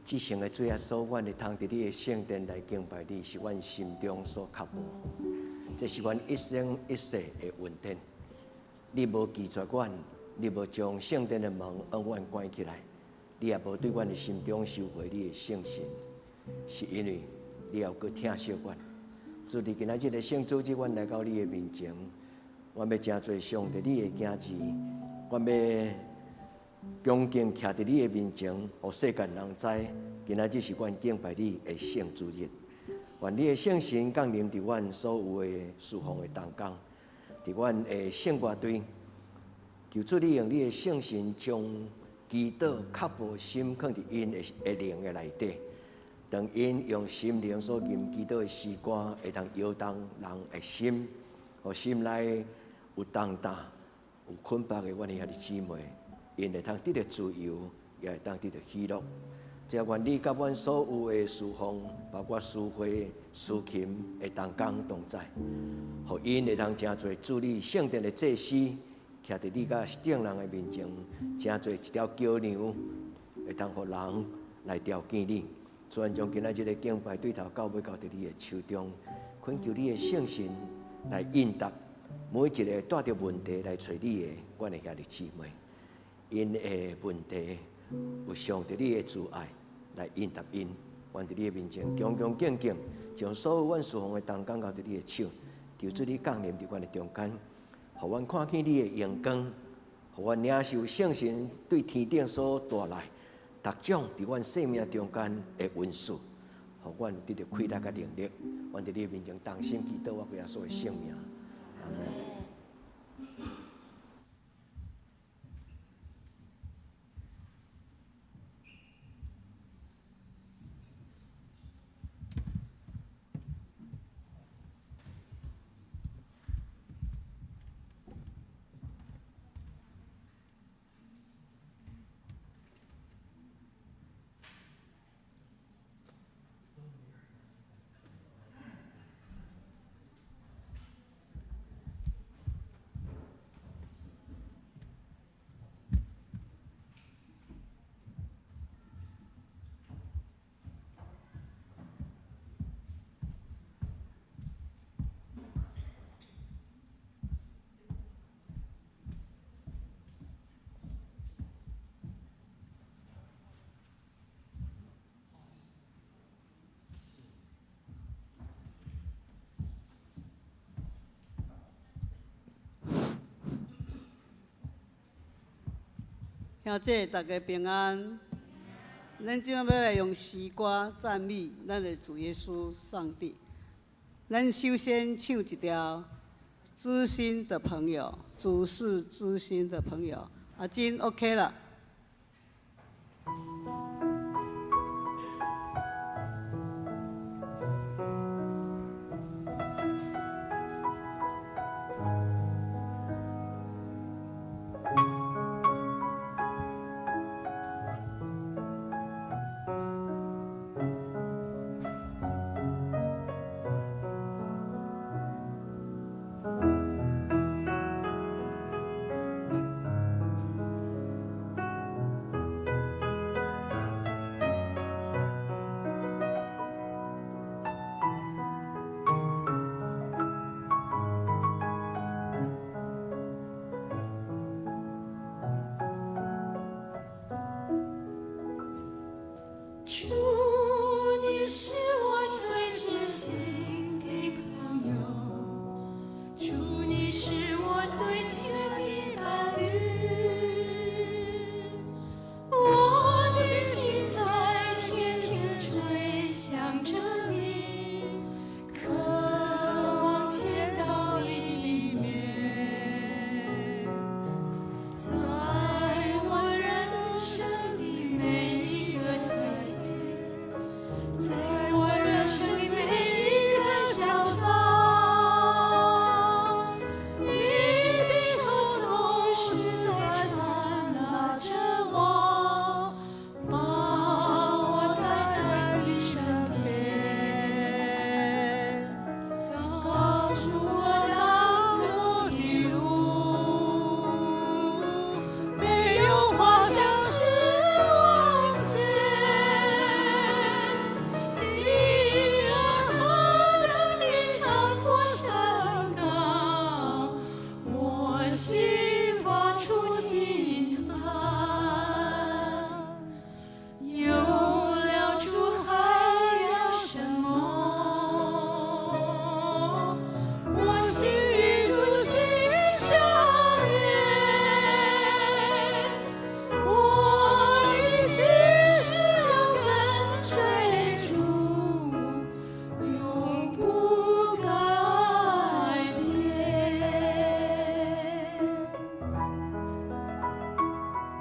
至诚的主耶稣，阮会通伫你的圣殿来敬拜你，是阮心中所渴慕，这是阮一生一世的恩典。你无拒绝阮，你无将圣殿的门永远关起来，你也无对阮的心中收回你的圣心，是因为你要搁疼惜阮。主，伫今仔日的圣主日，阮来到你的面前，阮要真做上帝你的囝子，阮要恭敬徛伫你的面前，互世间人知，今仔日是阮敬拜你的圣主日。愿你的圣神降临伫阮所有的侍奉的当中，伫阮的圣乐队，求主你用你的圣神将祈祷、渴慕心放伫因的灵的内底。当因用心灵所吟祈祷的诗歌，会当摇动人的心，互心内有重担、有捆绑的阮的兄弟姊妹，因会通得到自由，也会当得到喜乐。只愿你甲阮所有的侍奉，包括诗会、诗琴的同工同在，互因会当真做主你圣殿的祭司，徛伫你甲众人的面前，真做一条桥梁，会当互人来朝见你。主愿将今仔日的敬拜对头到尾交伫你的手中，恳求你的圣神来应答每一个带着问题来找你的阮的兄弟姊妹，因的问题有上帝你的慈爱来应答因。愿伫你的面前恭恭敬敬，将所有阮侍奉的同工交伫你的手，求主你降临伫阮的中间，互阮看见你的阳光，互阮领受圣神对天顶所带来各种伫阮生命中间的恩赐，互阮得到开力甲能力。阮伫你面前同心祈祷，我为耶稣的圣名，阿门。兄姐，大家平安。咱今仔要来用诗歌赞美咱的主耶稣上帝。咱首先唱一条《知心的朋友》，主是知心的朋友。阿金 OK 了。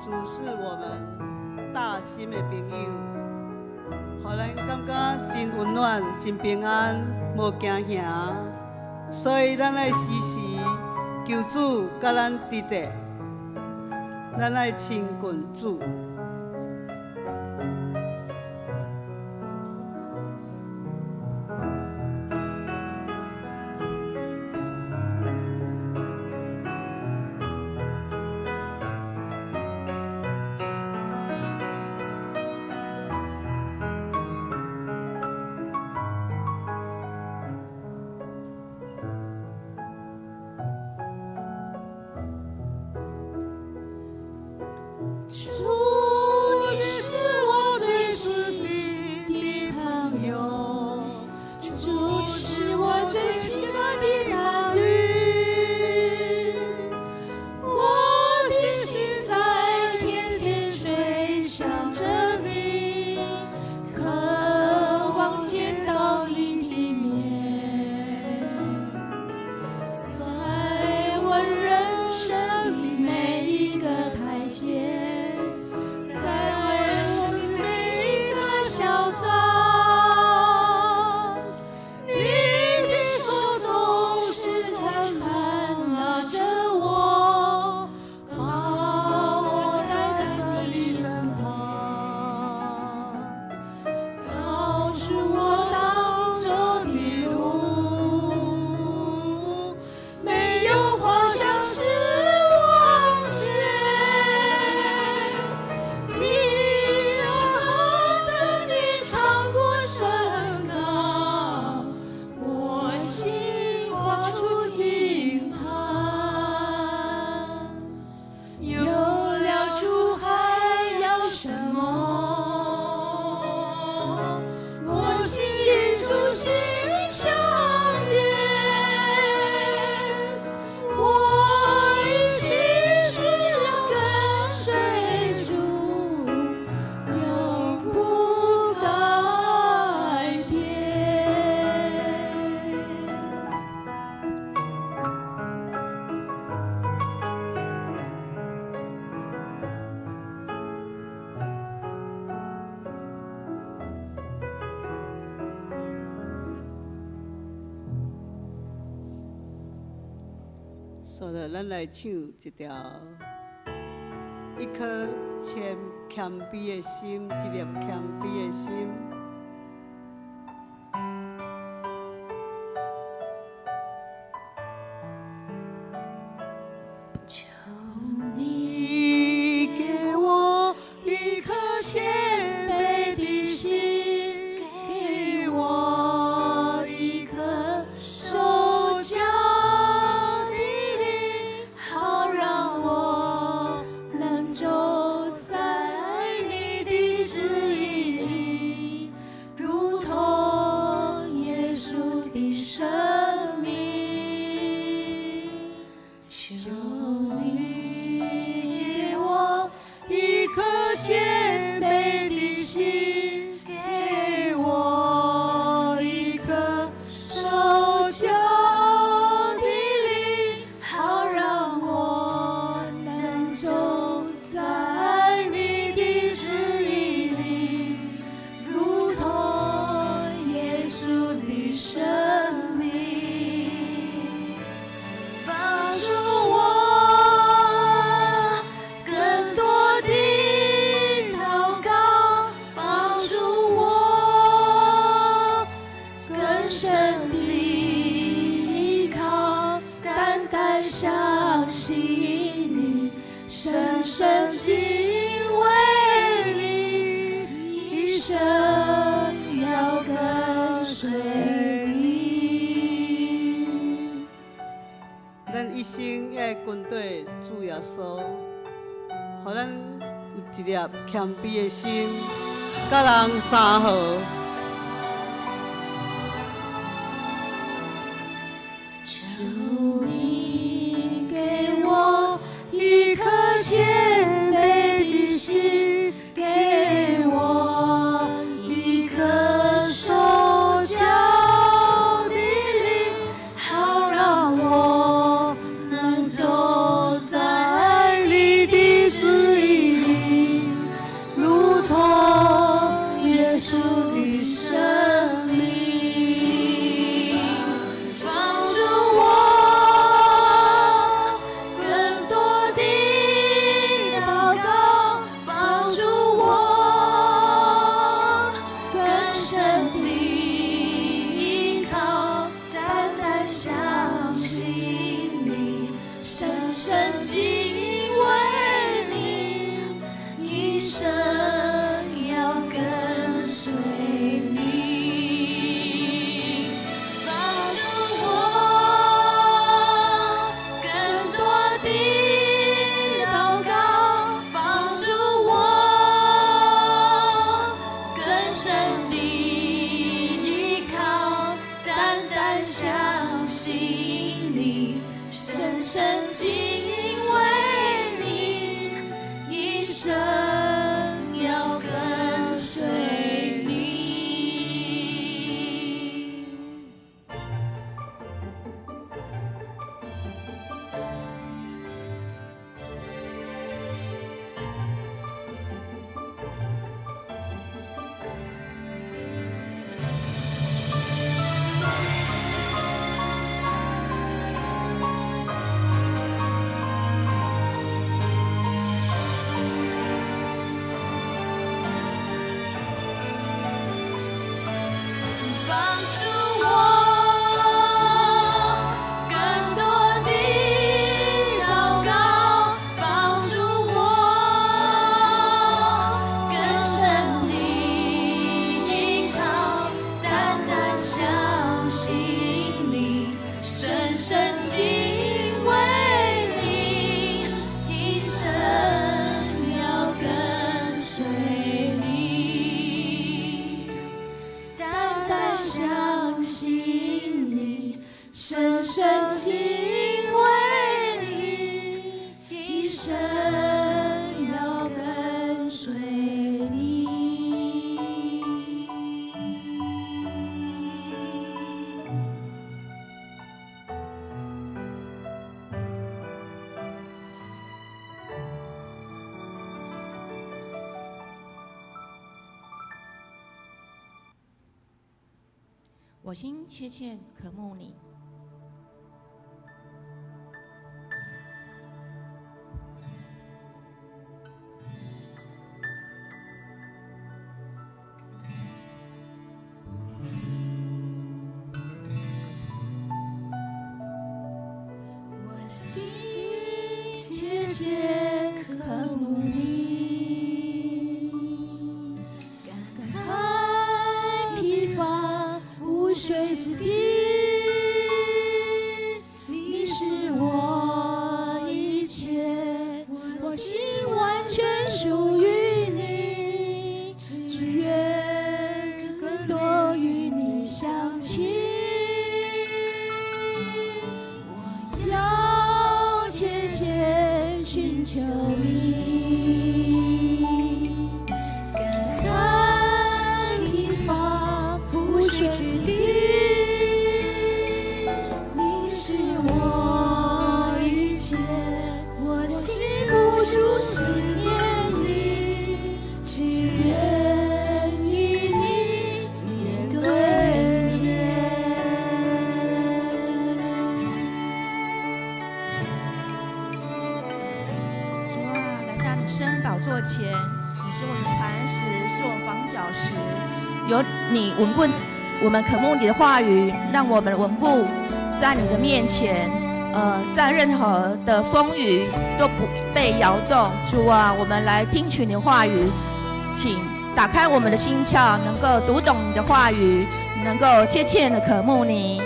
主是我们大心的朋友，互咱感觉真温暖、真平安，无惊吓。所以咱爱时时求主甲咱伫地，咱爱亲近主。主，你是我最知心的朋友，主是我最亲爱的伴侣，我的心在天天追想着你，渴望见到你的面，在我人生的每一个台阶。所以，咱来唱一条一颗谦卑的心，一粒谦卑的心。求你给我一颗谦卑的心，给我一颗手脚。谦卑的心，给我一颗手脚的灵，好让我能走在你的旨意里，如同耶稣的生命，帮助我。相信你，深深敬畏你，一生要跟随你。咱一生要跟对主耶稣，互咱有一粒谦卑的心，甲人相合。一颗谦卑的心，给我一颗手脚的灵，好让我能走在你的旨意我心切切渴慕你。我心切切渴慕你，干旱疲乏无水之地，你是我一切，我心完全属于你，只愿更多与你相亲。我要切切寻求你，干旱疲乏无水之地，你是我一切，我心不住思念你，只愿与你面对面。主啊，来到你圣恩宝座前，你是我们的磐石，是我们房角石。有你稳固我们渴慕你的话语，让我们稳固在你的面前。在任何的风雨都不被摇动。主啊，我们来听取你的话语，请打开我们的心窍，能够读懂你的话语，能够切切的渴慕你。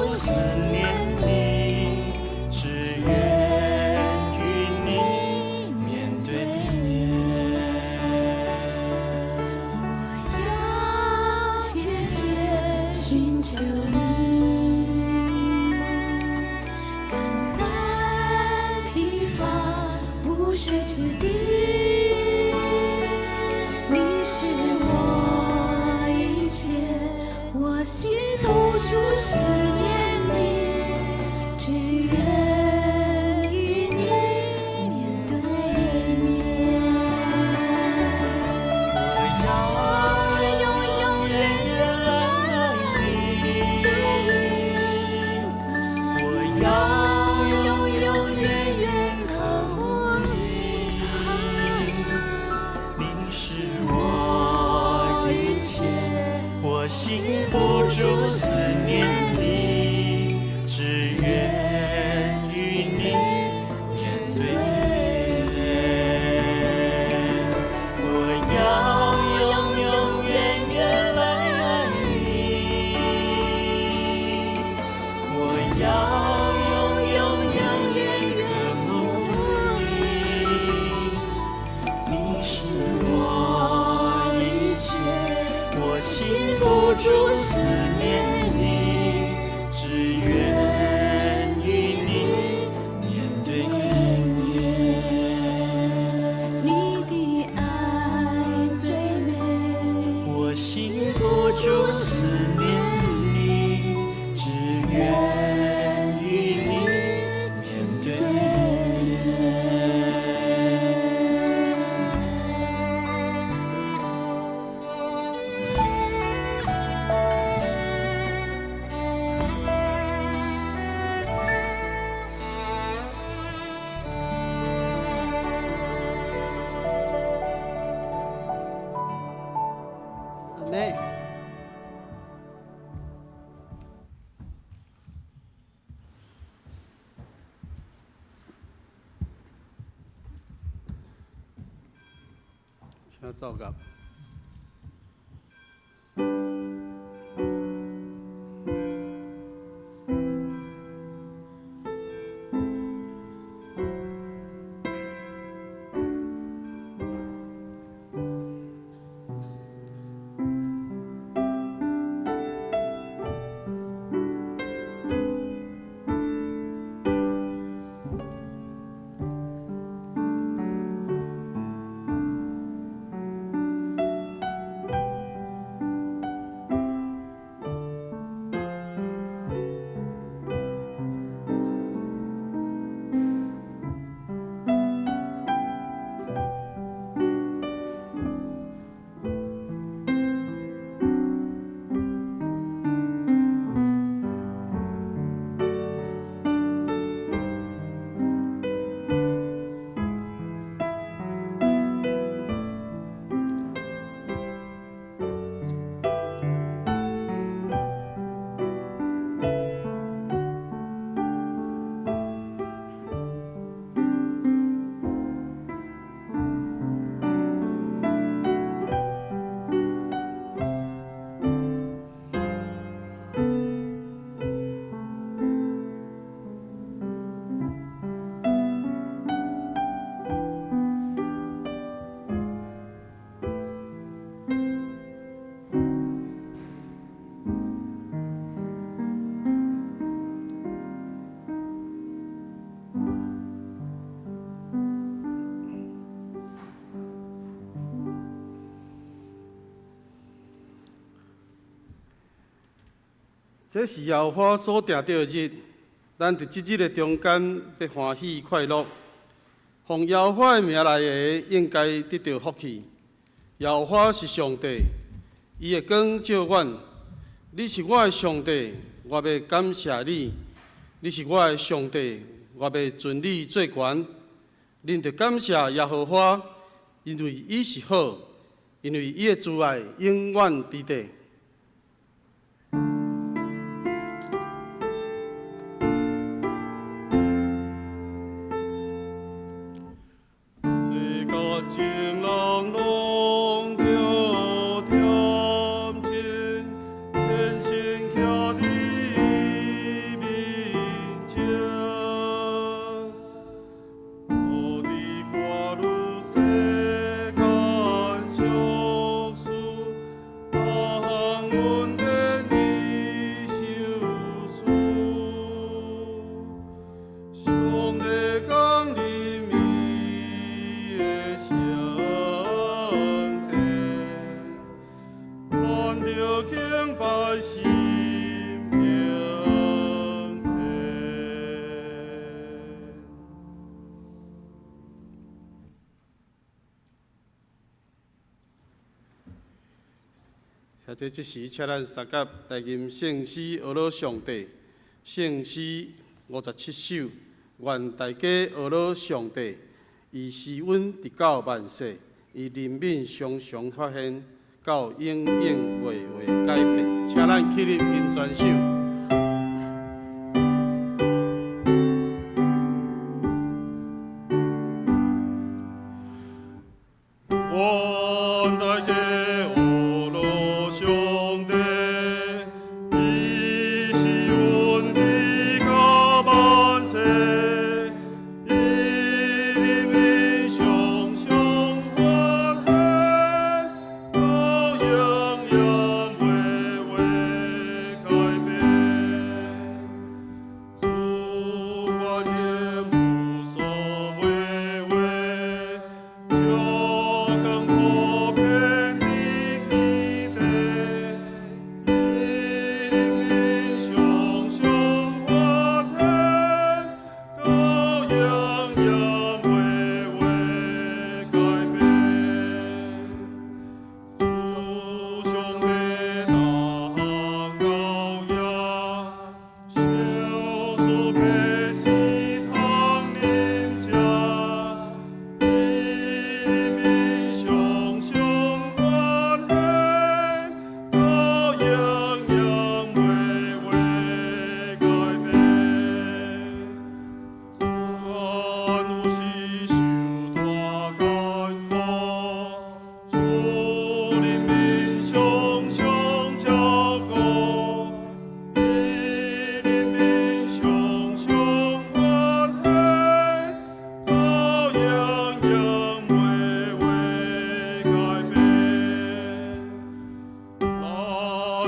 思念你，只愿与你面对面。我要永永远远爱你，我要永永远远渴慕你，你是我一切，我心不住思念你，只愿与你面对面。我要永永远远爱你，我要永永远远渴慕你，你是我一切，我心不住思念你，只愿与你面对面。你的爱最美，我心不住思念你，只愿与你面对面。阿妹，请照讲。这是耶和华所定定的日，咱伫即日的中间要欢喜快乐。奉耶和华的名来的，应该得到福气。耶和华是上帝，伊的光照阮。你是我的上帝，我要感谢你。你是我的上帝，我要尊你最悬。恁着感谢耶和华，因为伊是好，因为伊的慈爱永远伫地。世界情人拢着添钱，天生徛伫伊面前。我的歌如世间俗事，当阮的你受事。上帝讲你米的上帝，阮着敬拜心敬佩。现在这时，请咱三甲来吟圣诗学老上帝。圣诗57首，愿大家学老上帝。伊施恩直到万世，伊怜悯常常发现，到永永远远改变。请咱起立吟全首。愿大家学老上帝，伊施恩直到万世，伊怜悯常常发现，到永永远远改变。主观念无所谓谓，就更普遍的天地，伊怜悯常常发现，到永永远远改变。主上帝大行高雅，小数百姓通啉食，伊怜悯常常发现，到永永远远改变。主有时受大艰苦，主怜悯常常照顾，伊怜悯常常发现，到永永远远改变。咱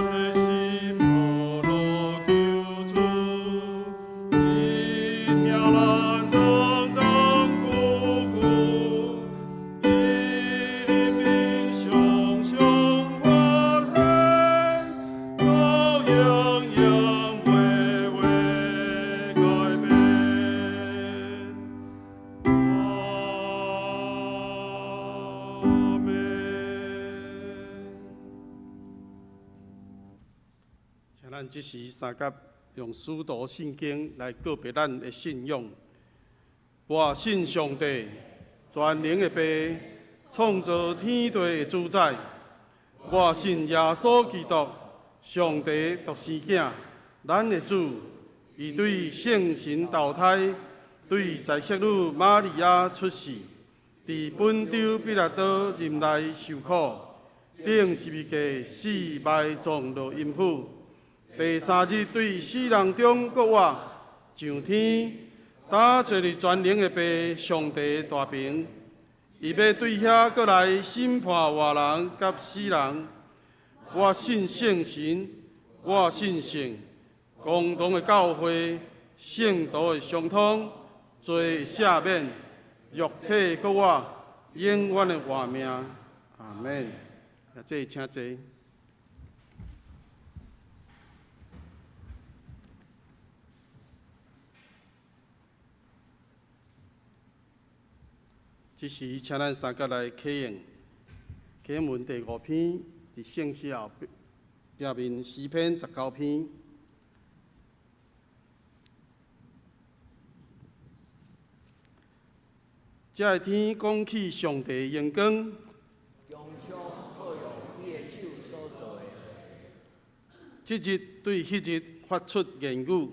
的心无路求助，伊听咱常常苦苦，伊怜悯常常发现，到永永远远改变。阿门。请咱即时三甲用书读圣经来告别咱的信仰。我信上帝，全能的爸，创造天地的主宰。我信耶稣基督，上帝独生囝，咱的主。伊对圣神投胎，对在色女玛利亚出世，伫本州彼拉多任内受苦，顶十字架死埋葬落阴府。第三日对死人中国活，上天，打坐伫全能的爸上帝大屏，伊要对遐过来审判活人甲死人。我信圣神，我信圣，共同的教会，圣道的相通，罪赦免，肉体搁我，永远的活命。阿门。这请坐。这时，请咱三甲来启用经文第5篇，伫圣诗后壁面诗篇19篇。这个天讲起上帝的荣光，中将好用伊的手所做的，即日对迄日发出言语，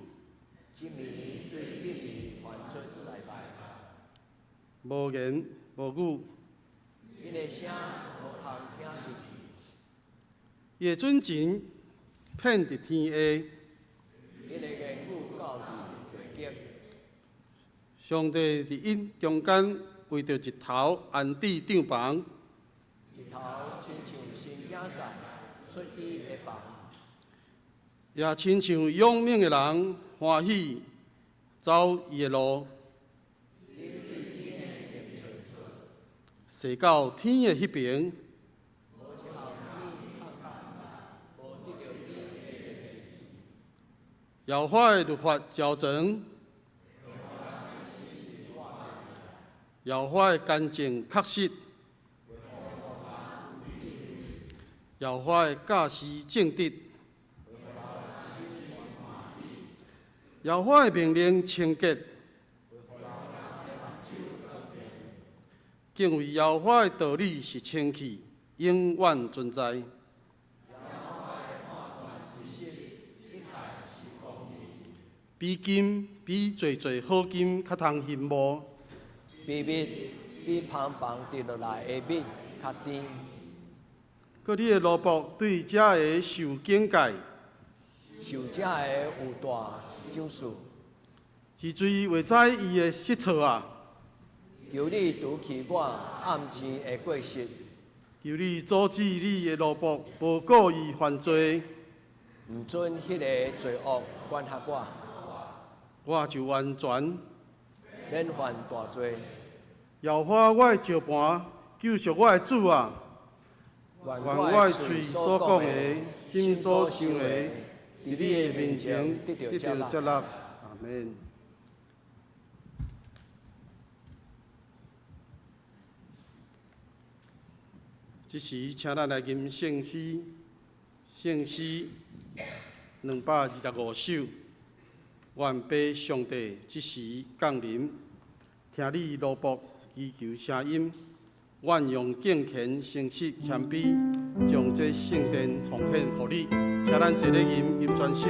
今年对今年传出在拜，无言无语。因的声无通听入去，伊的准情遍伫天下，因的言语到伫地极，上帝伫因中间为着日头安置帐房，日头亲像新景赛出伊的房，也亲像仰命的人欢喜走伊的路，踅到天的迄边。耶和华的律法照全，耶和华的干净确实，耶和华的教示正直，耶和华的命令清洁，敬畏耶和华的道理是清气，永远存在。比金比最好金较通羡慕，比蜜比芳芳滴落来的蜜较甜，佮你的奴仆对这个受警戒，受者的有大奖赏，是罪会知伊的失错啊！求你除去我暗生的过失，求你阻止你的奴仆无故意犯罪，毋准迄个罪恶管辖我，我就完全免犯大罪。摇花我的石盘，救赎我的主啊！愿愿我的嘴所讲的，心所想的，伫你的面前得到接纳。阿免。这时，请咱来吟圣诗，圣诗225首。愿被上帝即时降临，听你奴仆祈求声音，愿用敬虔、诚实、谦卑，将这圣殿奉献予你。请咱一个吟全首。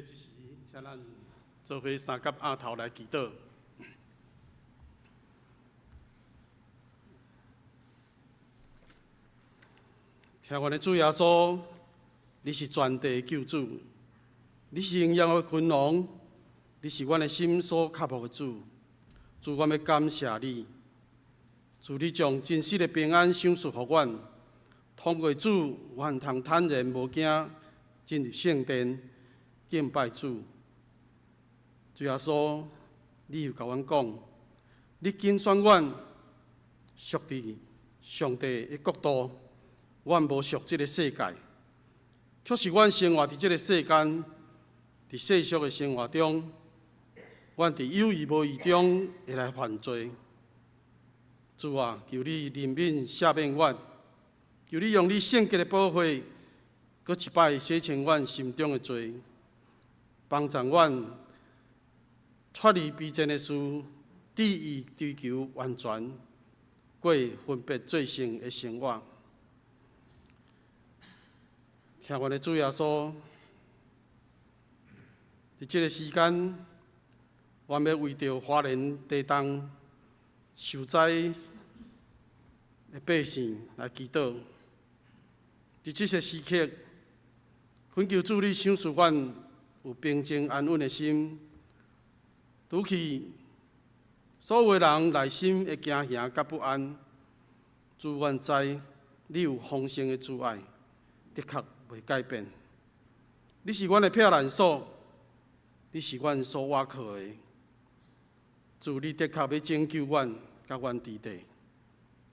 即时，请咱做伙三甲额头来祈祷。听阮的主耶稣，你是全地的救主，你是荣耀的君王，你是阮的心所渴慕的主。主，阮要感谢你，主你将真实的平安赏赐予阮。通过主，阮通坦然无惊进入圣殿敬拜主。主耶稣，你又甲阮讲，你拣选阮属伫上帝的国度，阮无属即个世界，却是阮生活伫即个世间，伫世俗的生活中，阮伫有意无意中会来犯罪。主啊，求你怜悯赦免阮。求你用你圣洁的宝血，搁一摆洗清阮心中的罪，帮助阮脱离卑贱的事，旨意追求完全，过分别罪性的生活。听阮的主耶稣，在这个时间，我们要为着华人地东受灾的百姓来祈祷。在这些时刻，恳求主你赏赐阮有平静安稳的心，拄去所有人内心的惊吓甲不安。主，阮知你有丰盛的慈爱，的确袂改变。你是阮的避难所，你是阮所倚靠的。主，你的确要拯救阮，甲阮伫地。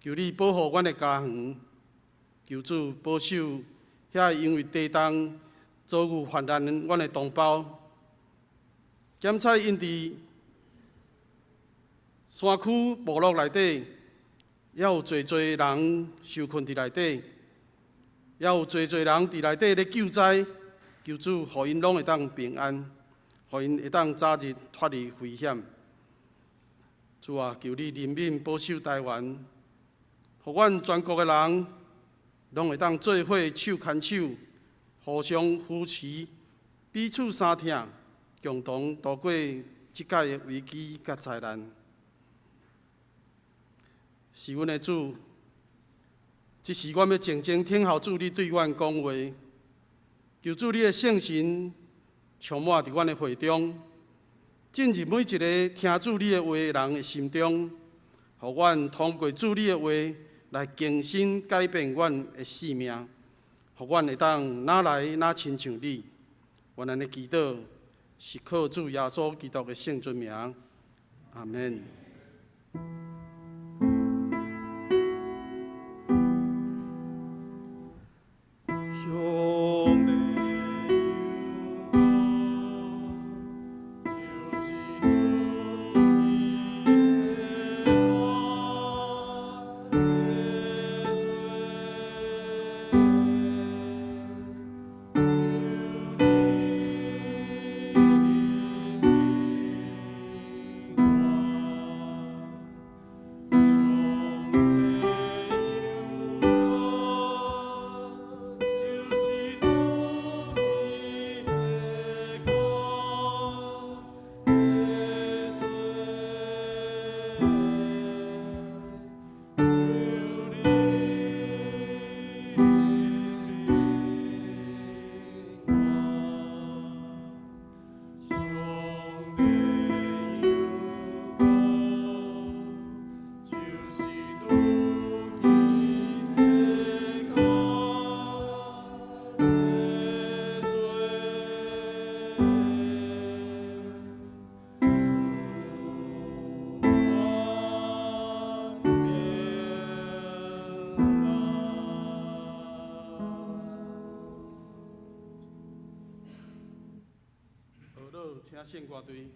求你保护阮的家园。求主保守遐因为地动遭遇患难阮的同胞，检测因伫山区部落内底，也有侪人受困伫内底，也有侪人伫内底咧救灾。求主，互因拢会当平安，互因会当早日脱离危险。主啊，求你怜悯保守台湾，互阮全国的人拢会当做伙手牵手，互相扶持，彼此相挺，共同度过即届的危机甲灾难。是阮的主，即时阮要静静听候主你对阮讲话，求主你的圣神充满伫阮的会中，进入每一个听主你的话的人的心中，互阮通过主你的话来更新改变阮的生命，互阮会当哪来哪亲像你。阮安尼祈祷，是靠主耶稣基督的圣尊名，阿门。兄弟。请献歌队。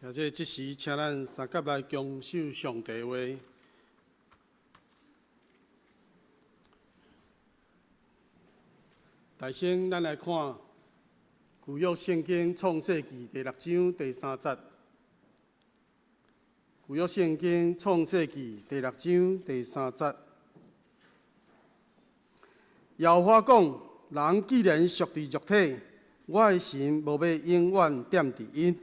或者即时，请咱三甲来恭守上帝话。大先，咱来看旧约圣经创世纪第6章第3节。旧约圣经创世纪第6章第3节。耶和华讲：人既然属伫肉体，我的神无要永远踮伫因。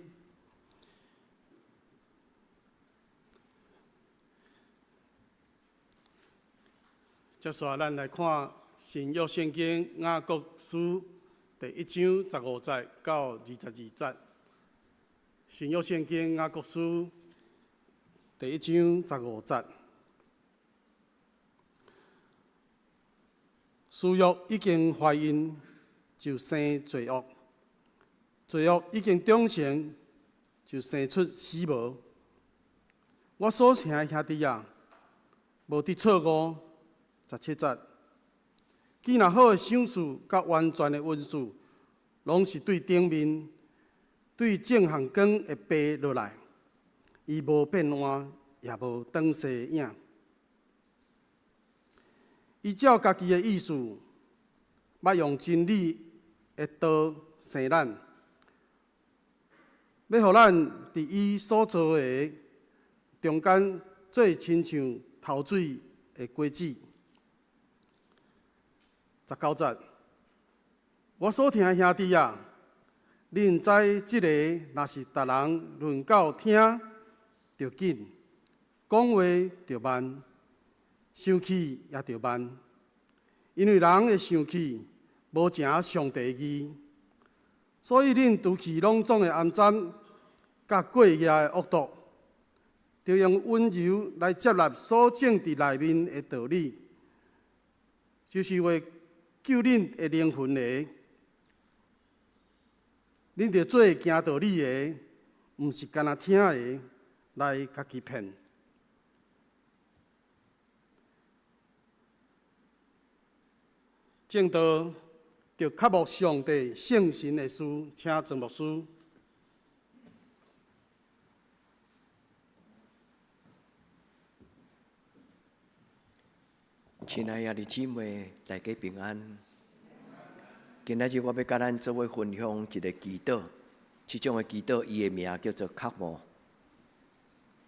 接下咱来看新约圣经雅各书第1章15节到22节。新约圣经雅各书第1章15节。私欲已经怀孕，就生罪恶；罪恶已经长成，就生出死亡。我所请的兄弟啊，无伫错误。17节，既然好的赏赐甲完全的恩赐，拢是对顶面、对正行光会飞落来，伊无变换，也无转西影。伊照家己的意思，捌用真理的道生咱，要互咱伫伊所做的中间做亲像头水的果子。19节，我所听的兄弟啊，恁知即个若是逐人论到听，着紧，讲话着慢，生气也着慢，因为人的生气无正上帝的义，所以恁除去拢总的暗占，甲过夜的恶毒，着用温柔来接纳所种伫内面的道理，就是为救恁的灵魂的，恁着做行道理的，毋是干那听的来家己骗。正道着渴慕上帝圣神的事，请曾牧师。亲爱的姊妹，大家平安。今仔日我要甲咱做伙分享一个祈祷，这种的祈祷，伊的名叫做渴慕。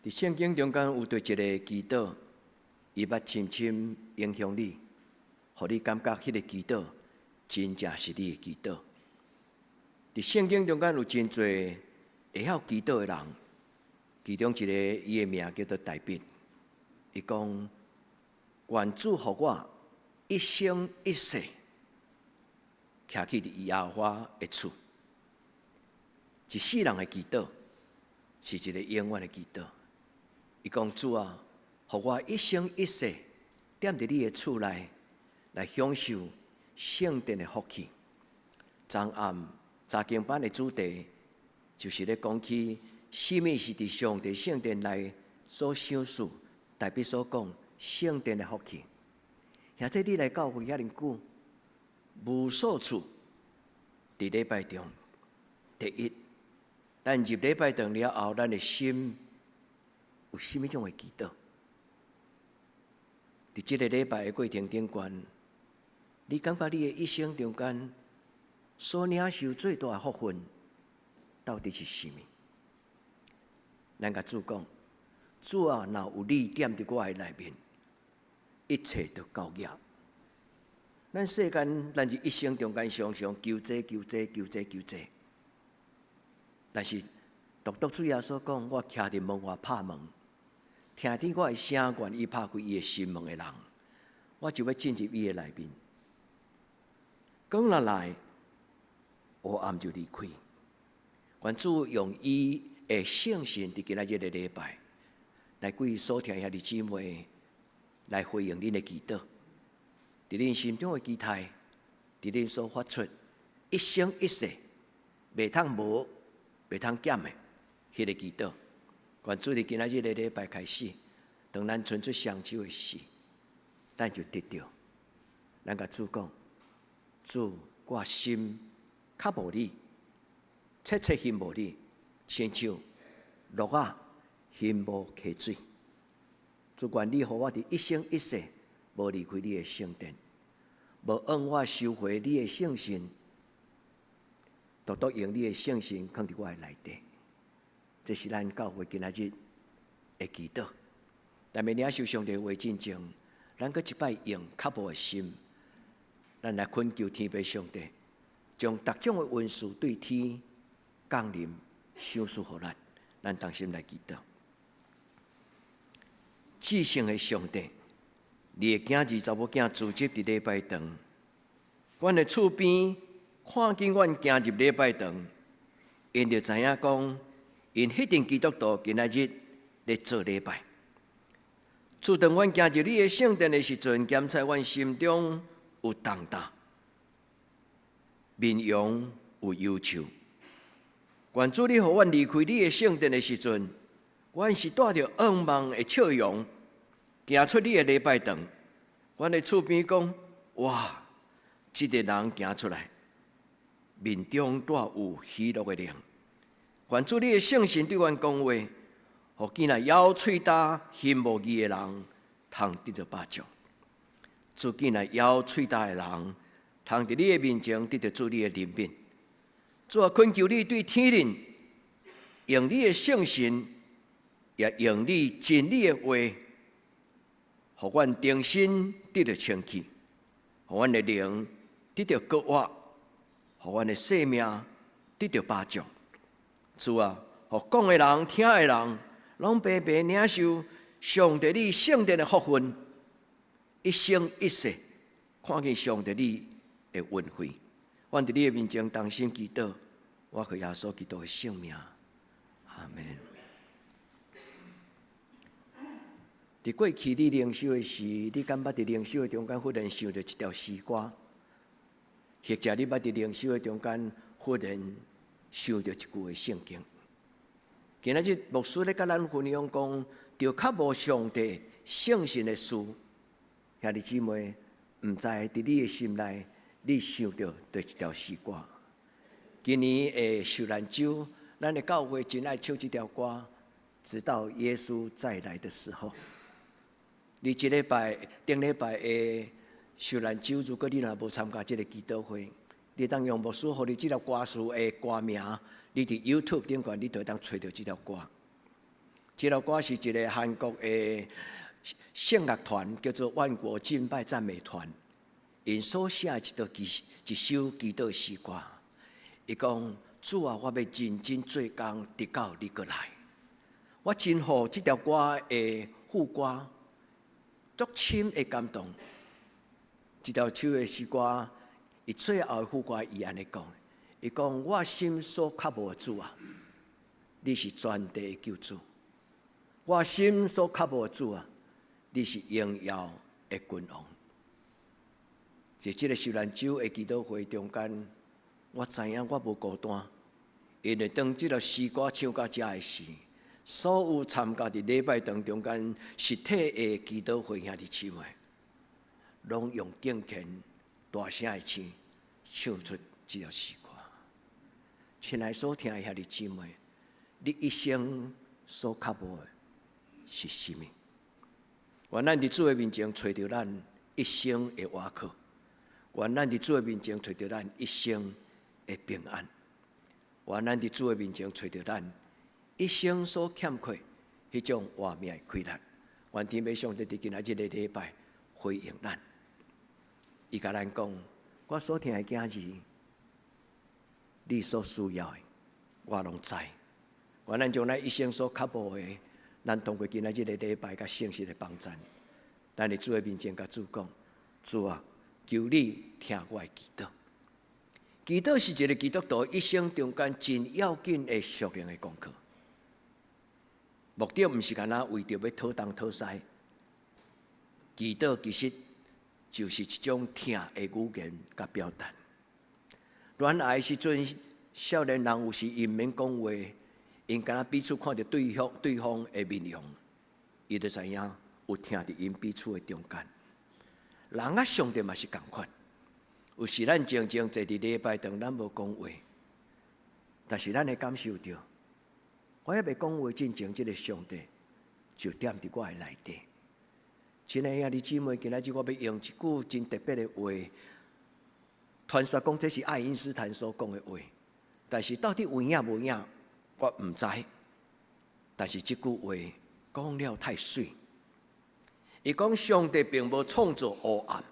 伫圣经中间有对一个祈祷，伊捌深深影响你，互你感觉迄个祈祷真正是你的祈祷。伫圣经中间有真侪会晓祈祷的人，其中一个伊的名叫做大卫，伊讲。愿主互我一生一世徛起伫耶和华的厝。一世人的祈祷是一个永远的祈祷。伊讲主啊，互我一生一世踮伫你的厝内，来享受圣殿的福气。昨暗查经班的主题就是咧讲起，什么是伫上帝圣殿内所享受，大别所讲。圣殿的福气，现在你来教会遐尼久，无数处伫礼拜中，第一，咱入礼拜堂了后，咱的心有甚物种的祈祷？伫即个礼拜的过程顶悬，你感觉你的一生中间所领受最大的福分，到底是甚物？咱甲主讲，主啊，若有你踮伫我的内面。一切都够业。咱世间，咱是一生中间常常求这求这求这求这，但是独主耶稣讲，我徛伫门外拍门，听见我的声，愿意拍开伊的心门的人，我就要进入伊的内面。讲若来，黑暗就离开。愿主用伊的圣神伫今仔日的礼拜，来为所听遐的姊妹。来回应恁的祈祷，伫恁心中的期待，伫恁所发出一生一世袂通无、袂通减的迄个祈祷。愿主伫今仔日的礼拜开始，当咱伸出双手的时，咱就得到。咱甲主讲，主，我心较无你，切切心无你，亲像落啊，心无溪水。主愿你互我伫一生一世无离开你的圣殿，无让我收回你的圣心，独独用你的圣心放伫我的内底。这是咱教会今仔日的祈祷。但明领受上帝的话进前，咱搁一摆用较无的心，咱来恳求天父上帝，将各种的恩赐对天降临，赏赐互咱。咱同心来祈祷。至圣的上帝，你的囝儿查某囝自接伫礼拜堂，阮的厝边看见阮行入礼拜堂，因就知影讲，因迄阵基督徒今仔日咧做礼拜。主，当阮行入你的圣殿的时阵，检查阮心中有重担，面容有忧愁。愿主你互阮离开你的圣殿的时阵，阮是带着渴望的笑容，行出你的礼拜堂。阮的厝边讲，哇，这个人行出来，面中带有喜乐的灵。愿主你的圣神对阮讲话。互见来咬喙焦、心无义的人，通得到帮助；主见来咬喙焦的人，通伫你的面前得到主你的怜悯。主啊，恳求你对天人，用你的圣神，也用你真理的话，互阮重新得到清气，互阮的灵得到割活，互阮的生命得到帮助。主啊，互讲的人、听的人，拢白白领受上帝你圣殿的福分，一生一世看见上帝你的恩惠。阮伫你的面前同心祈祷，我靠耶稣基督的圣名，阿门。伫过去你灵修的时，你敢捌伫灵修的中间忽然想到一条诗歌，或者你捌伫灵修的中间忽然想到一句的圣经。今仔日牧师咧甲咱分享讲，着较无上帝圣神的事，兄弟姊妹，毋知伫你的心内，你想到对一条诗歌。今年的受难周，咱的教会真爱唱这条歌，直到耶稣再来的时候。你这礼拜、顶礼拜的受难周，如果你若无参加这个祈祷会，你当用牧师互你这条歌词的歌名。你伫 YouTube 顶管，你就会当找到这条歌。这条歌是一个韩国的圣乐团，叫做万国敬拜赞美团，因所写一首祈祷诗歌。伊讲：主啊，我要认真做工，直到你过来。我真好这条歌的副歌，足深的感动。这条首的诗歌，伊最后的副歌，伊安尼讲。伊讲：我心所渴慕的主啊，你是全地的救主；我心所渴慕的主啊，你是荣耀的君王。在这个受难周的祈祷会中间，我知影我无孤单，因为当这条诗歌唱到这的时，所有参加伫礼拜堂中间实体的祈祷会兄弟姊妹，拢用敬虔大声的唱出这条诗歌。亲爱所听的兄弟姊妹，你一生所渴慕的是什么？愿咱伫主的面前找到咱一生的依靠，愿咱伫主的面前找到咱一生的平安，愿咱伫主的面前找到咱一生所欠缺迄种活命的快乐。愿天父上帝伫今仔日的礼拜回应咱，伊甲咱讲：我所听的囝儿。你所需要的，我拢知。愿咱将咱一生所渴慕的，咱通过今仔日的礼拜甲信息的帮助，咱伫主的面前甲主讲：主啊，求你听我的祈祷。祈祷是一个基督徒一生中间真要紧的属灵的功课。目的毋是干那为着要讨东讨西，祈祷其实就是一种听的语言甲表达。恋爱时阵，少年人有时因免讲话，因敢若彼此看着对方的面容，伊就知影有听伫因彼此的中间。人啊，上帝嘛是共款。有时咱静静坐伫礼拜堂，咱无讲话，但是咱会感受到我还未讲话之前，这个上帝就踮伫我的内底。亲爱兄弟姊妹，今仔日我要用一句真特别的话，传说讲这是爱因斯坦所讲的话，但是到底有影无影，我唔知。但是这句话讲了太水。伊讲上帝并无创造黑暗，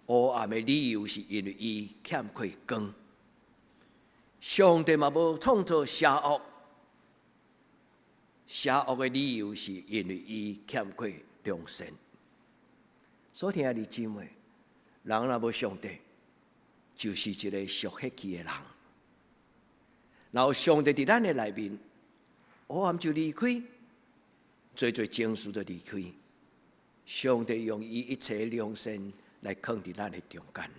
黑暗的理由是因为伊欠缺光。上帝嘛无创造邪恶，邪恶的理由是因为伊欠缺良善。所听的姊妹，人若无上帝，就是一个属血气的人。然后上帝伫咱的内面，黑暗就离开。最情绪的离开，上帝用伊一切良善来放伫咱的中间。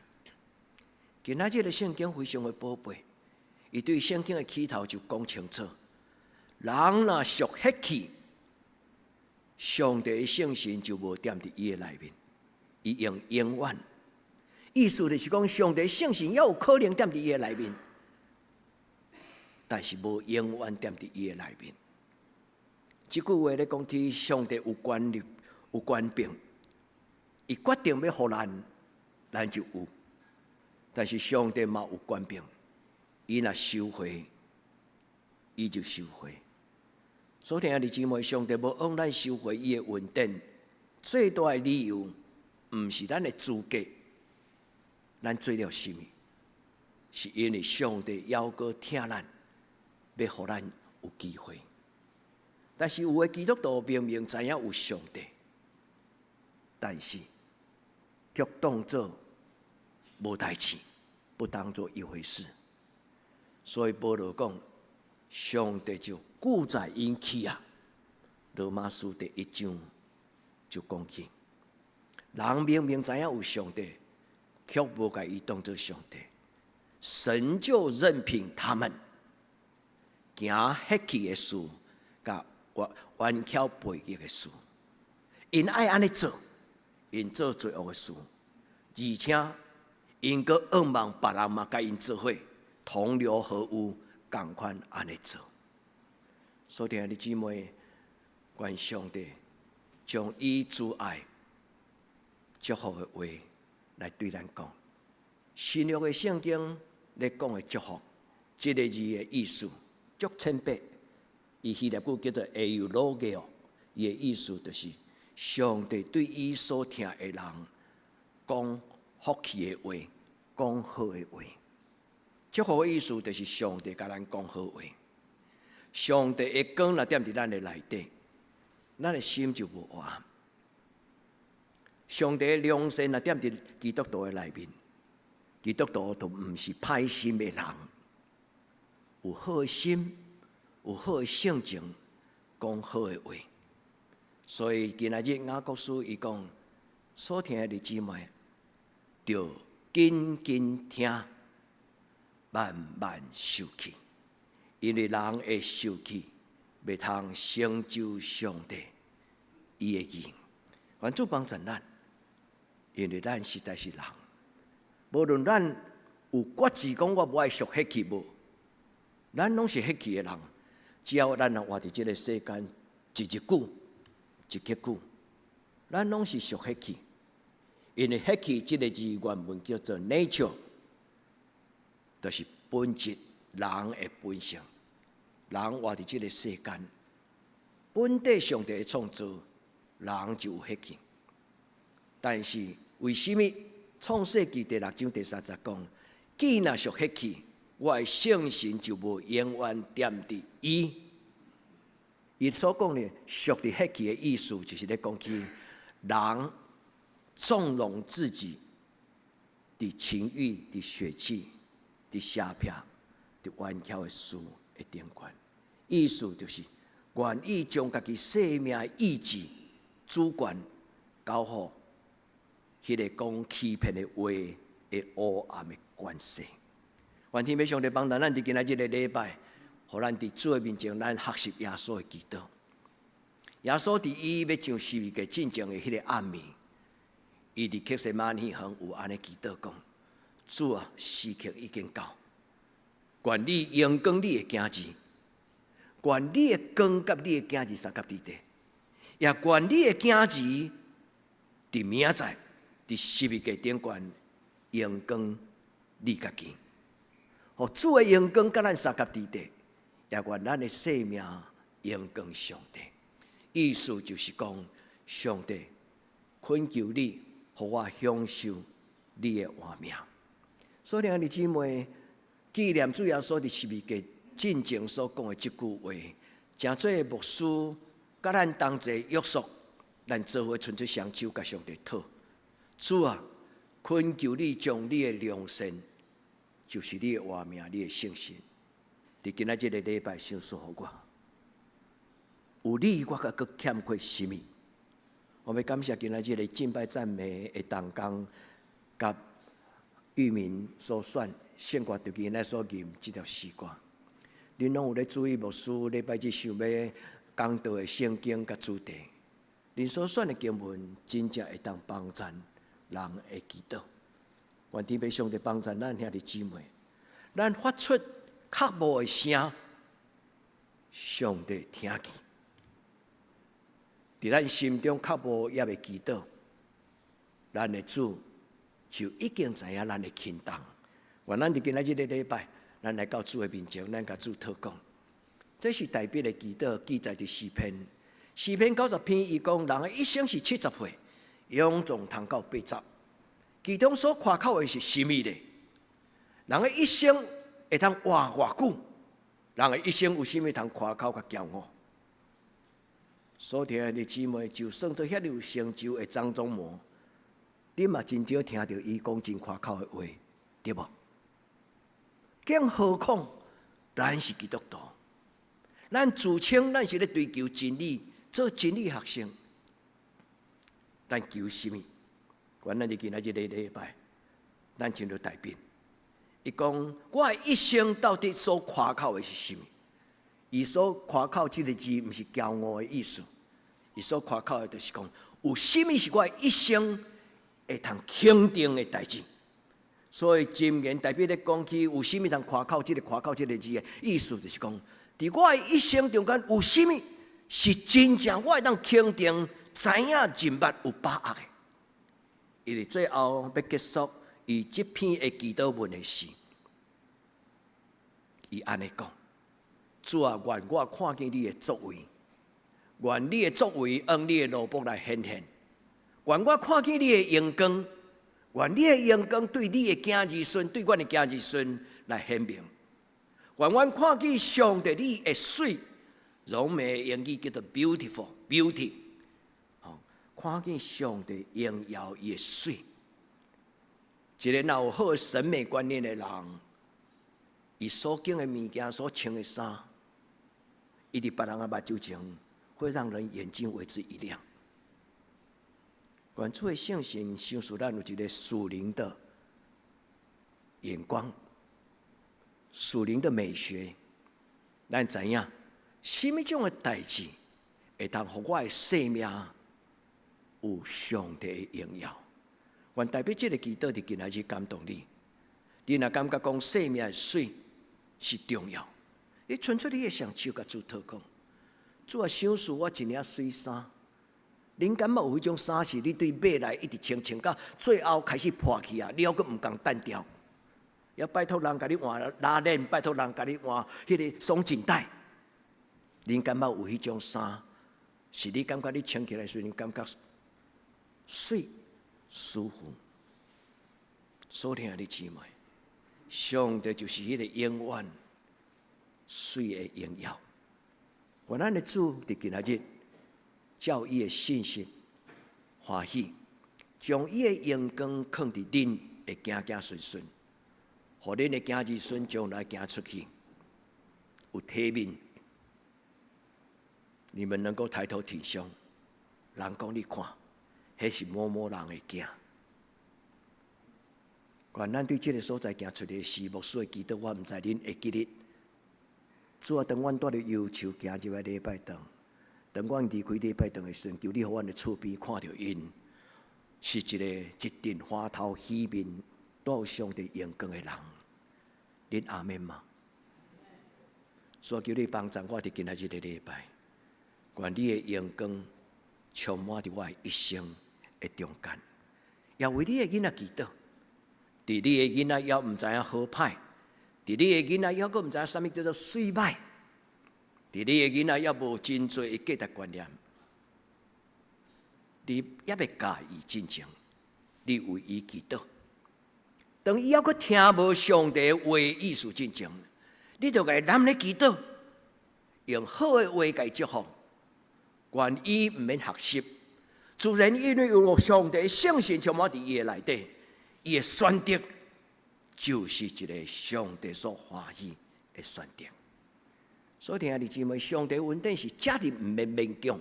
今仔日的圣经非常的宝贝，伊对圣经的起头就讲清楚：人若属血气，上帝的圣神就无踮伫伊的内面，伊用永远。意思就是讲，上帝的圣神也有可能踮伫伊的内面，但是无永远踮伫伊的内面。这句话咧讲起上帝有权力、有权柄，伊决定要互咱，咱就有。但是上帝嘛有权柄，伊若收回，伊就收回。所听的姊妹，上帝无往咱收回伊的恩典，最大的理由，毋是咱的资格，咱做了甚物，是因为上帝要搁听咱，要互咱有机会。但是有的基督徒明明知影有上帝，但是却当作无代志，不当作一回事。所以保罗讲，上帝就固在因起啊。罗马书第1章就讲起，人明明知影有上帝，却无甲伊当作上帝，神就任凭他们行血气的事，甲弯巧背逆的事，因爱安尼做，因做罪恶的事，而且因阁仰望别人嘛，甲因做伙同流合污，共款安尼做。所以，弟姊妹，愿上帝将伊主爱、祝福的话来对咱讲。新约的圣经咧讲的祝福，这个字的意思足浅白。伊希腊语叫做 eulogio， 伊的意思就是上帝对伊所听的人讲福气的话，讲好的话。祝福的意思就是上帝甲咱讲好话。上帝的光若踮伫咱的内底，咱的心就无黑暗。上帝的良善若踮伫基督徒的内面，基督徒都毋是歹心的人，有好的心。有好的性情，讲好的话，所以今仔日雅各书伊讲，所听的姊妹，要紧紧听，慢慢受气，因为人会受气，袂通成就上帝伊的义。愿主帮助咱，因为咱实在是人，无论咱有决志讲我无爱属血气无，咱拢是血气的人。只要咱活伫这个世间，一日久，一刻久，咱拢是属血气。因为血气这个字原文叫做 nature， 就是本质，人的本性。人活伫这个世间，本地上帝的创造，人就有血气。但是为什么创世纪第6章第30讲，既若属血气？我的圣神就无永远踮伫伊。伊所讲的属伫血气的意思，就是咧讲起人纵容自己伫情欲、伫血气、伫邪僻、伫弯巧的事的顶悬。意思就是愿意将家己生命的意志、主权交予迄个讲欺骗的话的黑暗的关系。愿天父上帝帮助咱伫今仔日的礼拜，互咱伫主的面前，咱学习耶稣的基督。耶稣伫伊要上十字架进前的迄个暗暝，伊伫客西马尼园有安尼祈祷讲：主啊，时刻已经到，愿你荣光你的子子，愿你的光甲你的囝儿三甲伫地，也愿你的囝儿伫明仔载伫十字架顶悬阳光你家己，互主的阳光甲咱三甲伫地，也愿咱的生命阳光上帝。意思就是讲，上帝恳求你，互我享受你的活命。所以，兄弟姊妹，纪念主耶稣伫十字架进前所讲的即句话，诚侪牧师甲咱同齐约束，咱做伙伸出双手，甲上帝讨。主啊，恳求你将你的良善，就是你的活命、你的信心，伫今仔日个礼拜赏赐互我。有你，我阁欠缺什么？我要感谢今仔日个敬拜赞美的同工，甲渔民所选献歌对今仔所吟即条诗歌。恁拢有咧注意牧师礼拜日想要讲道的圣经甲主题，恁所选的经文真正会当帮助人的祈祷。愿天父上帝帮助咱兄弟姊妹，咱发出较无的声，上帝听见。伫咱心中较无也的祈祷，咱的主就已经知影咱的轻重。愿咱伫今仔日的礼拜，咱来到主的面前，咱甲主讨讲。这是代表的祈祷，记载伫诗篇。诗篇90篇，伊讲人的一生是70岁，永壮通到80。其中所夸口的是什么呢？人的一生会通活偌久？人的一生有啥物通夸口甲骄傲？所听的姊妹，就算做遐有成就的张忠谋，你嘛真少听到伊讲真夸口的话，对无？更何况咱是基督徒，咱自称咱是咧追求真理，做真理学生，咱求什么？原来今仔日个礼拜，咱进入大变。伊讲我的一生到底所夸口的是什么？伊所夸口这个字，毋是骄傲的意思。伊所夸口的，就是讲有什么是我的一生会通肯定的代志。所以箴言代表咧讲起有什么通夸口，这个夸口这个字的意思，就是讲，伫我的一生中间有什么是真正我会当肯定，知影人物有把握的。因为最后要结束伊这篇的祈祷文的诗，伊安尼讲。主啊，愿我看见你的作为，愿你的作为用你的罗卜来显现，愿我看见你的阳光，愿你的阳光对你的囝儿孙，对阮的囝儿孙来显明，愿我看见上帝你的水，柔美的英语叫做 beautiful，beauty， 看见上帝荣耀伊的水。一个若有好的审美观念的人，伊所经的物件、所穿的衫，伊伫别人的目睭前，会让人眼睛为之一亮。愿主的圣神赏赐咱有一个属灵的眼光、属灵的美学，咱知影什么种的代志会通互我的生命有上帝的荣耀。愿代表这个祈祷伫今仔日感动你。你若感觉讲生命的水是重要，你伸出你的双手甲主讨讲，主啊，赏赐我一领水衫。恁敢有迄种衫是你对买来一直穿到最后开始破去啊？你还佫毋共单调？要拜托人甲你换拉链，拜托人甲你换迄个松紧带。恁敢有迄种衫，是你感觉你穿起来时，你感觉水舒服？所听的姊妹，上帝就是迄个永远水的荣耀。愿咱的主伫今仔日，照伊的信心欢喜，将伊的阳光放伫恁的子子孙孙，互恁的子儿孙将来行出去有体面。你们能够抬头挺胸，人讲你看，迄是某某人的囝。愿咱对这个所在行出的事，牧师的祈祷，我毋知恁会记得。主啊，当阮带着忧愁行入来礼拜堂，当阮离开礼拜堂的时阵，求你互阮的厝边看到因，是一个一阵花头喜面、带有上帝阳光的人。恁阿们吗？所以求你帮助我伫今仔日的礼拜，愿你的阳光充满伫我的一生的中间，也为你的囡仔祈祷。伫你的囡仔也毋知影好歹，伫你的囡仔也阁毋知影啥物叫做水歹，伫你的囡仔也无真侪的价值观念，你也袂介意真情，你为伊祈祷。当伊还阁听无上帝的话意思真情，你就该男咧祈祷，用好的话甲伊祝福，愿伊毋免学习，自然因为有上帝的圣神充满伫伊的内底，伊的选择就是一个上帝所欢喜的选择。所以听弟姊妹，上帝恩典是责任毋免勉强，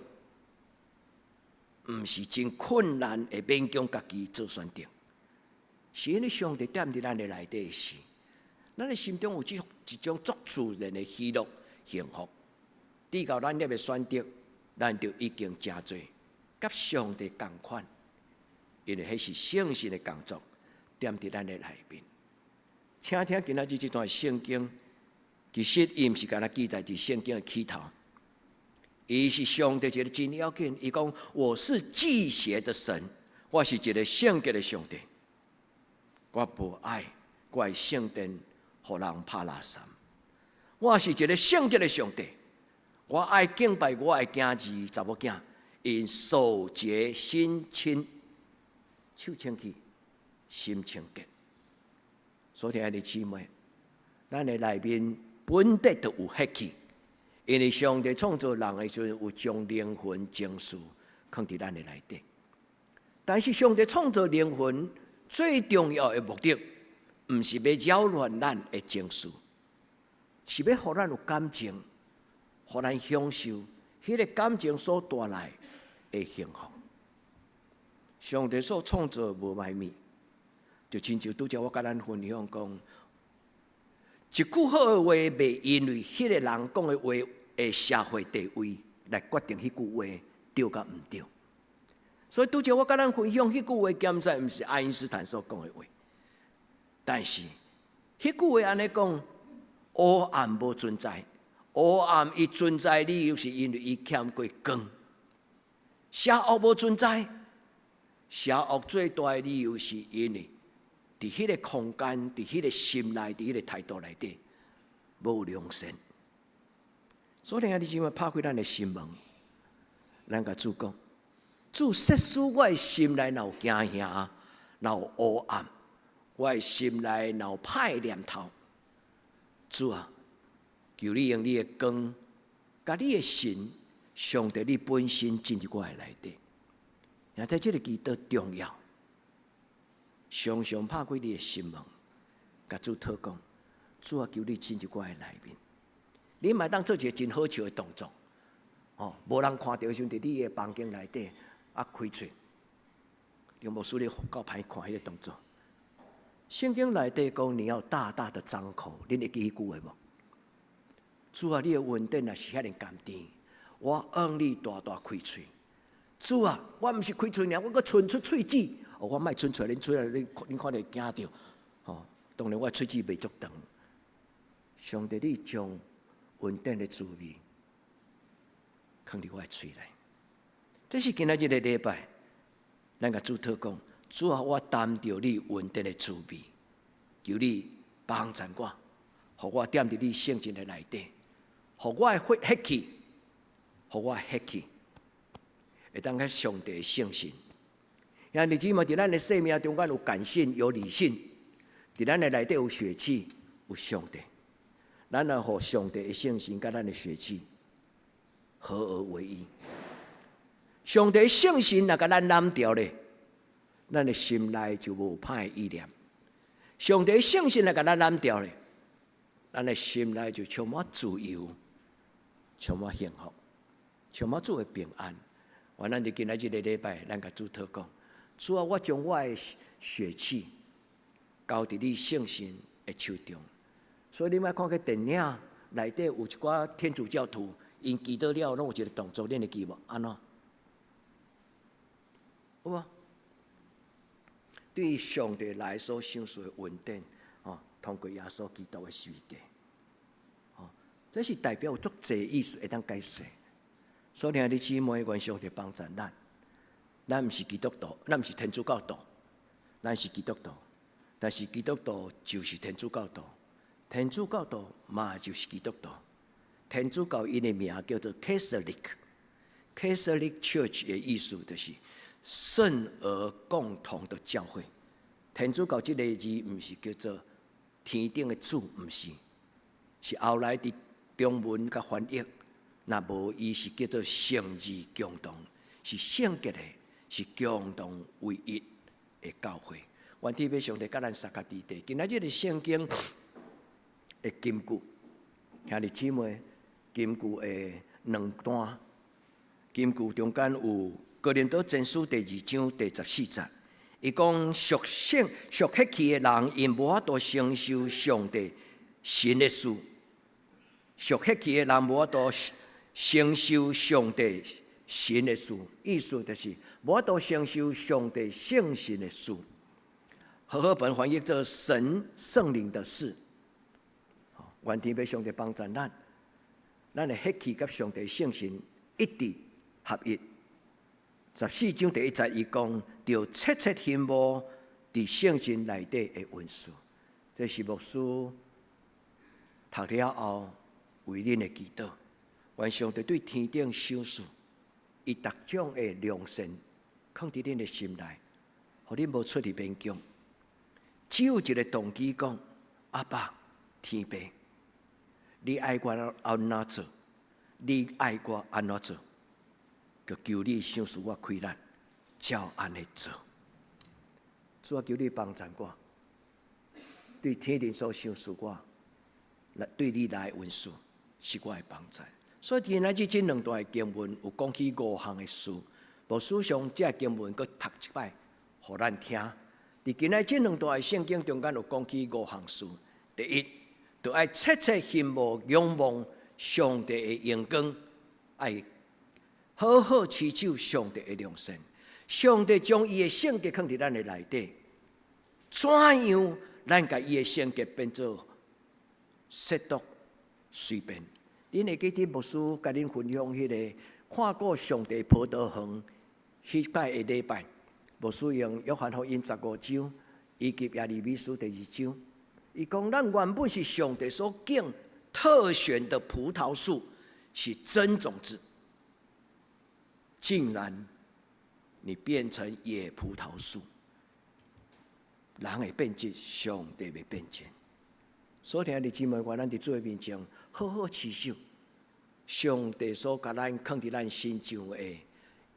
毋是真困难会勉强家己做选择。是因为上帝踮伫咱的内底的事，咱的心中有一种足自然的喜乐、幸福。抵到咱的选择，咱就已经真多，甲上帝同款，因为迄是圣神的工作，踮伫咱的内面。请听今仔日这段圣经，其实伊毋是干那记载伫圣经的起头，伊是上帝一个真要紧。伊讲：我是祭邪的神，我是一个圣洁的上帝。我无爱，我的圣殿互人拍垃圾。我是一个圣洁的上帝，我爱敬拜我的囝儿查某囝，因守节心清，手清气，心清洁。所以，弟兄姊妹，咱的内面本地就有血气，因为上帝创造人的时候，有将灵魂、情绪放伫咱的内底。但是，上帝创造灵魂最重要的目的，毋是要扰乱咱的情绪，是要互咱有感情，互咱享受迄个感情所带来的幸福。上帝所创造无卖物，就亲像拄则我甲咱分享讲，一句好的话，袂因为迄个人讲的话的社会地位来决定迄句话对甲毋对。所以拄则我甲咱分享迄句话，兼在毋是爱因斯坦所讲的话，但是迄句话安尼讲，黑暗无存在，黑暗伊存在理由是因为伊欠过光；邪恶无存在，邪恶最大的理由是因为伫迄个空间、伫迄个心内、伫迄个态度内底无良善。所以，你今晚拍开咱的心门，咱甲主讲。主设使我的心内若有惊吓，若有黑暗，我的心内若有歹念头，主啊，求你用你的光，甲你的神，上帝你本身进入我的内底。也在这个祈祷重要，常常拍开你的心门，甲主祷讲，主啊，求你进入我的内面。你嘛当做一个真好笑的动作，无人看到的时候，伫你的房间内底。开嘴，有无使你够歹看迄个动作？圣经内底讲，你要大大的张口，恁会记迄句话无？主啊，你的恩典若是遐尼甘甜，我愿你大大开嘴。主啊，我毋是开嘴尔，我阁伸出喙齿，我莫伸出来，恁出来，恁看着惊着。当然我喙齿袂足长。上帝，你将恩典的滋味放伫我的喙内。这是今仔日的礼拜，咱甲主祷讲，主啊，我担着你恩典的滋味，求你帮助我，互我踮伫你圣经的内底，互我的血气，互我的血气，会当甲上帝的圣神。因为姊妹伫咱的生命中间有感性，有理性，伫咱的内底有血气，有上帝。咱要互上帝的圣神甲咱的血气合而为一。上帝圣神若甲咱染掉咧，咱的心内就无歹意念；上帝圣神若甲咱染掉咧，咱的心内就充满自由，充满幸福，充满主的平安。我咱伫今仔日的礼拜，咱甲主祷讲：主啊，我将我的血气交伫你圣神的手中。所以你莫看个电影内底有一寡天主教徒，因祈祷了，拢有一个动作，恁会记无？安怎？有无？对上帝来所享受的恩典，通过耶稣基督的死价，这是代表有足侪意思会当解释。所以，你姊妹，愿上帝帮助咱。咱毋是基督徒，咱毋是天主教徒，咱是基督徒。但是基督徒就是天主教徒，天主教徒嘛就是基督徒。天主教因的名叫做 Catholic。Catholic Church 的意思就是圣而共同的教会。天主教这个字毋是叫做天顶的主，毋是，是后来伫中文甲翻译。若无伊是叫做圣字共同，是圣洁的，是共同唯一的教会。愿天父上帝甲咱三甲地地，今仔日的圣经的金句，兄弟姊妹，金句的两段，金句中间有哥林多前书第2章第14节，伊讲属血气的人，因无法度承受上帝神的事，属血气的人无法度承受上帝神的事，意思就是无法度承受上帝圣神的事。和本翻译做神圣灵的事。愿天父上帝帮助咱的血气甲上帝圣神一致合一。14章第1节伊讲，着切切羡慕伫圣神内底的恩赐。这是牧师读了后为恁的祈祷。愿上帝对天顶赏赐，以各种的良善放伫恁的心内，互恁无出入勉强。只有一个动机讲：阿爸，天父，你爱我安怎做？你爱我安怎做？就求你赏赐我开力，照安尼做。主啊，求你帮助我，对天顶所赏赐我，对你来的恩赐是我的帮助。所以今仔日这两段经文有讲起5项的事，无史上这经文佫读一摆，互咱听。伫今仔这两段圣经中间有讲起5项事。第一，就爱切切羡慕仰望上帝的荣光，爱好好持守上帝的良善。上帝将伊的圣洁放伫咱的内底，怎样咱甲伊的圣洁变做亵渎随便？恁会记得牧师甲恁分享迄个看过上帝葡萄园迄摆的礼拜，牧师用约翰福音15章以及耶利米书第2章，伊讲咱原本是上帝所敬特选的葡萄树，是真种子，竟然你变成野葡萄树，人会变质，上帝会变质。所以兄弟姊妹，我咱伫主的面前好好持守上帝所甲咱放伫咱心上的，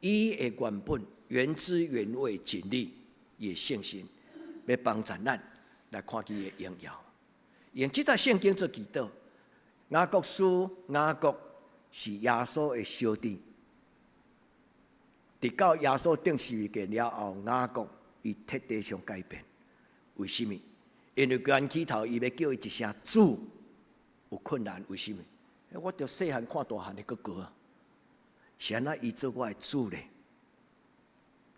伊的原本原汁原味真理，伊的圣心，要帮助咱来看见伊的荣耀。用这段圣经做祈祷，雅各书雅各是耶稣的小弟，直到耶稣定十字架了后，雅各伊彻底上改变。为什么？因为关起头，伊要叫伊一声主，有困难。为什么？我着细汉看大汉的哥哥啊，是安怎伊做我的主呢？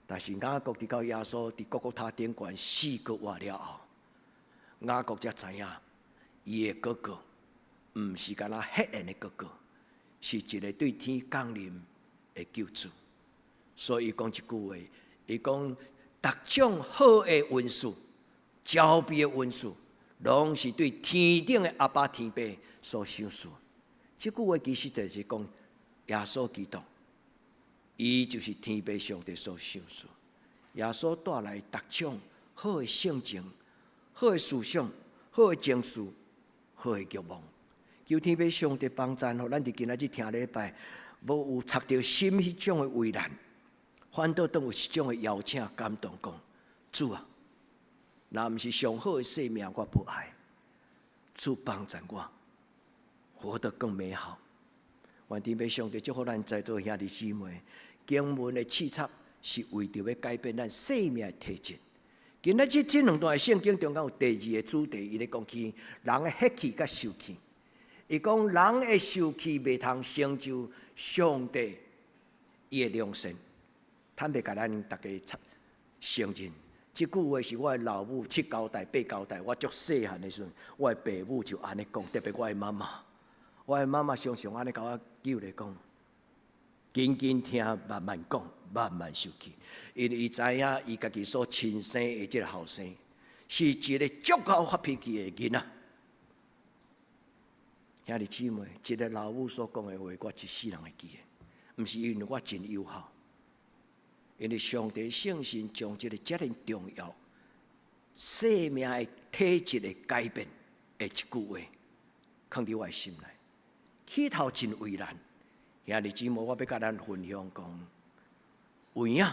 但是雅各直到耶稣伫各各他顶悬4个月了后，雅各才知影，伊的哥哥毋是干那黑人的哥哥，是一个对天降临的救主。所以伊讲一句话，伊讲各种好的恩赐。招庇的恩赐，拢是对天顶的阿爸天父所赏赐。这句话其实就是讲耶稣基督，伊就是天父上帝所赏赐。耶稣带来各种好的性情、好的思想、好的情绪、好的愿望。求天父上帝帮助，互咱伫今仔日听礼拜，无有插着心迄种的为难，反倒当有一种的邀请感动，讲主啊！若毋是上好的生命，我不爱。主帮助我，活得更美好。愿天父上帝祝福咱在座兄弟姊妹，经文的刺策是为着要改变咱生命的体质。今仔日这两段圣经中间有第2个主题，伊咧讲起人的血气甲受气。伊讲人的受气袂通成就上帝伊的良善。坦白甲咱大家承认。这句话是我的老母7交代8交代，我足细汉的时阵，我的爸母就安尼讲，特别我的妈妈，我的妈妈常常安尼甲我救咧讲，紧紧听，慢慢讲，慢慢受气。因为伊知影伊家己所亲生的这个后生，是一个足够发脾气的囡仔。兄弟姊妹，一个老母所讲的话，我一世人会记的，毋是因为我真友好，因为上帝圣神将这个遮尔重要生命的体质的改变的一句话，放伫我的心内，起头真为难。兄弟姊妹，我要甲咱分享讲，有影。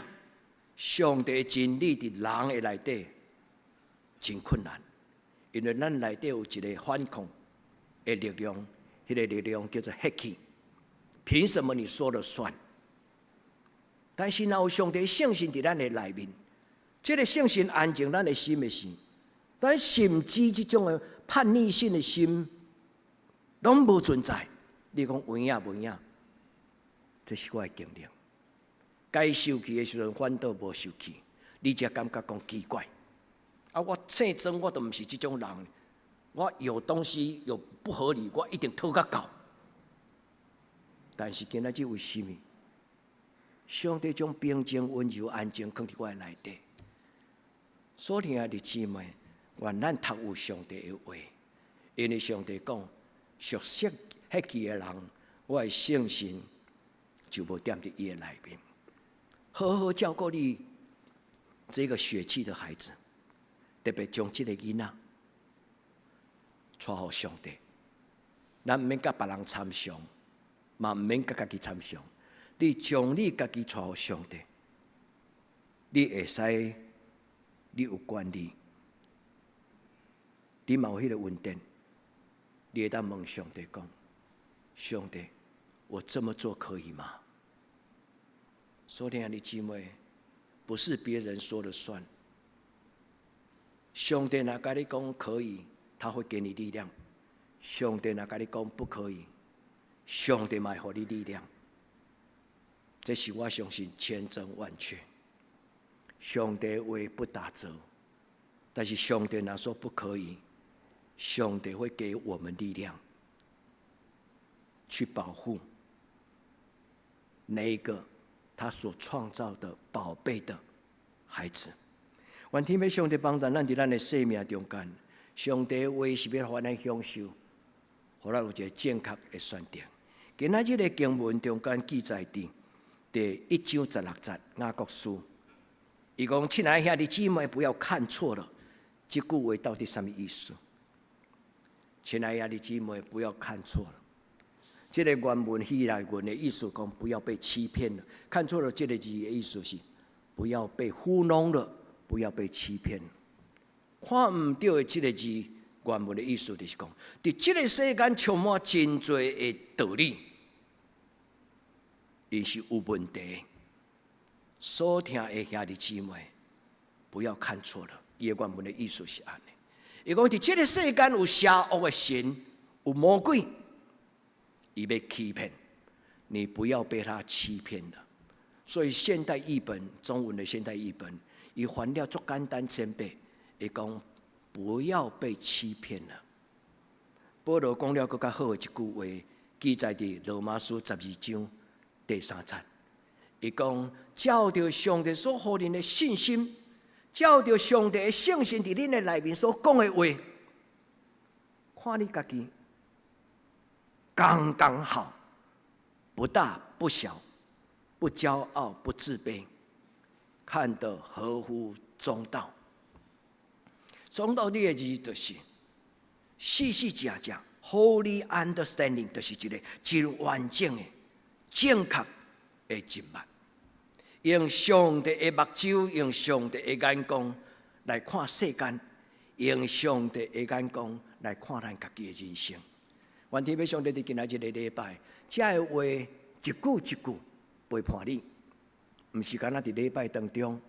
上帝真理伫人的内底真困难，因为咱内底有一个反抗的力量，迄个力量叫做血气。凭什么你说了算？但是若有上帝圣神伫咱的内面，这个圣神安静咱的心的时，咱甚至这种的叛逆性的心，拢无存在。你讲有影无影？这是我的经历。该受气的时阵，反倒无受气，你才感觉讲奇怪。啊，我生真我都毋是这种人，我有东西有不合理，我一定讨较到。但是今仔日为什么？上帝将平静、温柔、安静放伫我的内底。所以啊，弟姊妹，愿咱读有上帝的话，因为上帝讲，熟悉迄期的人，我的圣神就无踮伫伊的内面。好好照顾你这个血气的孩子，特别将这个囡仔带互上帝。咱毋免甲别人参详，嘛毋免甲家己参详。你将你家己带互上帝，你会使，你有管理，你嘛有迄个稳定，你会当问上帝讲：上帝，我这么做可以吗？所以，弟姊妹，不是别人说了算。上帝若跟你讲可以，他会给你力量；上帝若跟你讲不可以，上帝嘛会给你力量。这是我相信千真万确。上帝话不打折，但是上帝若说不可以，上帝会给我们力量，去保护那一个他所创造的宝贝的孩子。愿天父上帝帮助咱伫咱的生命中间，上帝的话是要互咱享受，互咱有一个正确的选择。今仔日的经文中间记载伫第1章16节雅各书，伊讲：亲爱兄弟姊妹，不要看错了。这句话到底什么意思？亲爱兄弟姊妹，不要看错了。这个原文希腊文的意思讲不要被欺骗了，看错了这个字的意思是不要被糊弄了，不要被欺骗了。看唔到的这个字原文的意思就是讲，在这个世间充满真多的道理，伊是有问题。所听的兄弟姊妹，不要看错了。伊的原文的意思是安尼，伊讲在这个世间有邪恶的神，有魔鬼。以被欺骗，你不要被他欺骗了。所以现代译本，中文的现代译本，伊翻了足简单谦卑，伊讲不要被欺骗了。保罗讲了更较好的一句话，记载伫罗马书12章第3节，伊讲照着上帝所予恁的信心，照着上帝的圣神伫恁的内面所讲的话，看你家己。刚刚好，不大不小，不骄傲不自卑，看得合乎中道。中道这个字就是细细正正 ，Holy Understanding， 就是一个真完整的、正确的人物。用上帝的目睭，用上帝的眼光来看世间，用上帝的眼光来看咱家己的人生。愿天父上帝伫今仔日的礼拜，这个话一句一句陪伴你，毋是干那伫礼拜当中，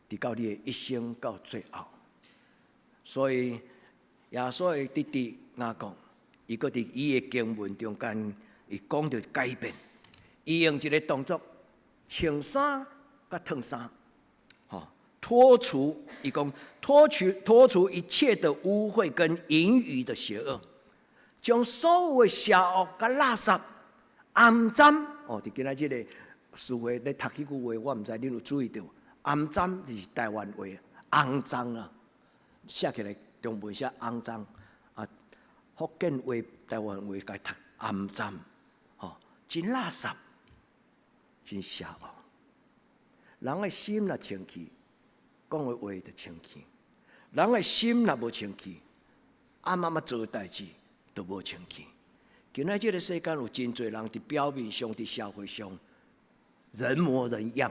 直到你的一生到最后。所以耶稣的弟弟雅各，伊搁伫伊的经文中间，伊讲到改变，伊用一个动作，穿衫甲脱衫，脱除，伊讲脱除一切的污秽跟淫余的邪恶。将所有的邪恶、甲垃圾、暗占哦，伫今仔日个词汇咧读迄句话，我毋知恁有注意到，暗占是台湾话，肮脏啊，写起来中文写肮脏啊，福建话、台湾话该读暗占，哦，真垃圾，真邪恶。人的心若清气，讲的话就清气；人的心若无清气，暗做代志都无清气。今仔这个世间有真侪人伫表面上、伫社会上人模人样，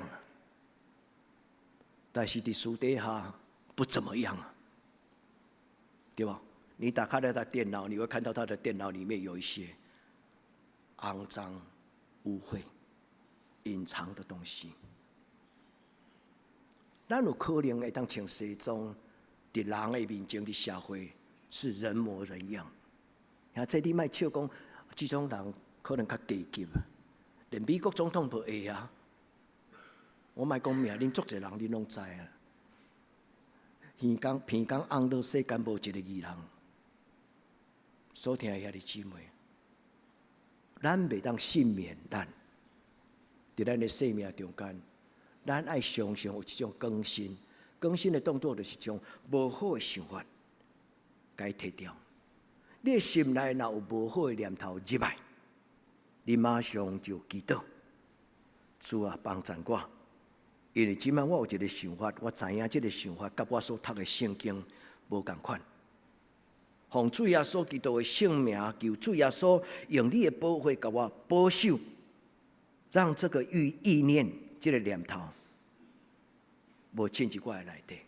但是伫私底下不怎么样，对吧？你打开了他电脑，你会看到他的电脑里面有一些肮脏、污秽、隐藏的东西。咱有可能会当穿西装，伫人的面前，伫社会是人模人样。啊，这你莫笑讲，这种人可能较低级啊，连美国总统都会啊。我莫讲名，恁足侪人恁拢知啊。鼻孔红到世间无一个义人，所听的遐个姊妹，咱袂当幸免咱，伫咱的生命中间。咱爱常常有这种更新，更新的动作就是将无好的想法该摕掉。你的心内若有无好的念头入来，你马上就祈祷，主啊帮助我，因为即摆我有一个想法，我知影这个想法甲我所读的圣经无共款。奉主耶稣基督的圣名，求主耶稣用你的保护甲我保守，让这个意念。这个念头无进入我的内底。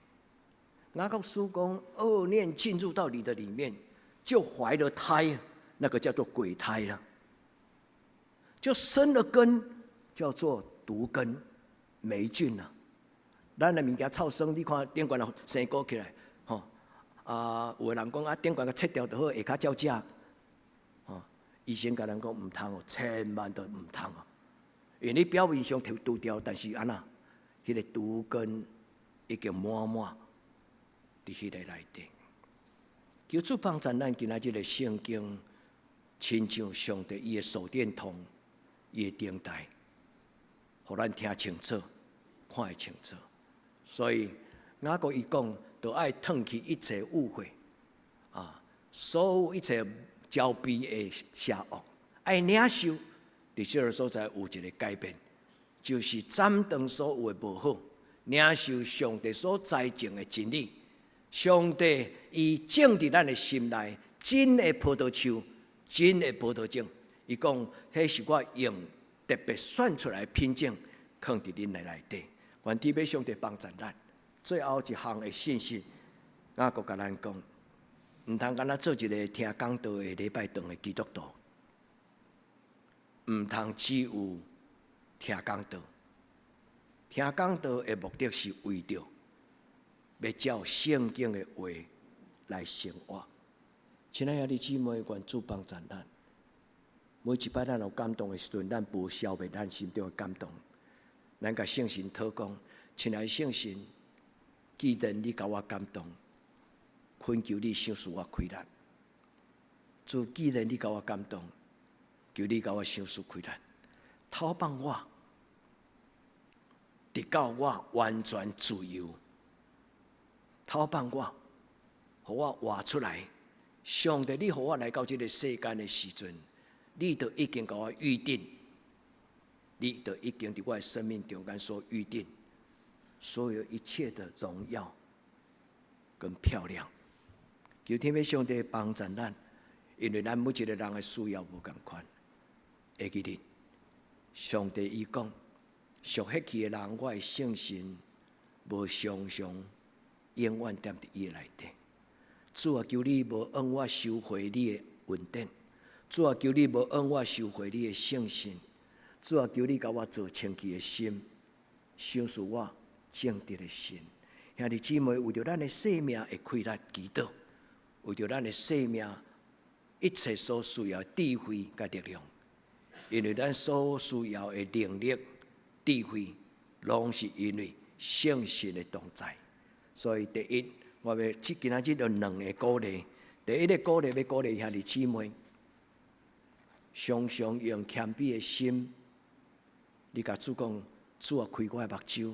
雅各书讲，恶念进入到你的里面，就怀了胎，那个叫做鬼胎了，就生了根，叫做毒根、霉菌了。咱的物件臭生，你看顶悬生果起来，吼有的人讲啊，顶悬个切掉就好，下骹照食，医生甲人讲唔通哦，千万都唔通哦。因为你表面上除掉，但是安那，迄个毒根已经满满伫迄个内底。求主帮助咱今仔日个圣经，亲像上帝伊个手电筒，伊个灯台，互咱听清楚，看会清楚。所以雅各伊讲，就爱褪去一切误会，所有一切招逼的邪恶，爱领受。伫这个所在有一个改变，就是斩断所有的无好，领受上帝所栽种的真理。上帝伊种伫咱的心内，真的葡萄树，真的葡萄种。伊讲，迄是我用特别选出来的品种，放伫恁的内底。愿天父上帝帮助咱。最后一项的信息，雅各甲咱讲，毋通干那做一个听讲道的礼拜堂的基督徒。唔通只有听讲道，听讲道的目的是为着要照圣经的话来生活。亲爱的姊妹，愿主帮助咱。每一摆咱有感动的时阵，咱无消灭咱心中的感动。咱甲圣神讨讲，亲爱的圣神，既然你甲我感动，恳求你赏赐我开力。主，既然你甲我感动。求你甲我赏赐开力，透放我，直到我完全自由。透放我，互我活出来。上帝，你互我来到这个世间的时阵，你就已经甲我预定，你就已经伫我的生命中间所预定，所有一切的荣耀跟漂亮。求天父上帝帮助咱，因为咱每一个人的需要无共款。会记得，上帝伊讲，属迄去的人，我的圣神无常常永远踮伫伊的内底。主啊，求你无恩我收回你的恩典；主啊，求你无恩我收回你的圣神；主啊，求你甲我做清气的心，赏赐我正直的心。兄弟姊妹，为着咱的生命会开力祈祷，为着咱的生命一切所需要智慧甲力量。因为咱所需要的能力、智慧，拢是因为圣神的同在。所以第一，我要今仔日有两个鼓励。第一个鼓励要鼓励兄弟姊妹，常常用谦卑的心，你甲主讲，主啊，开我的目睭，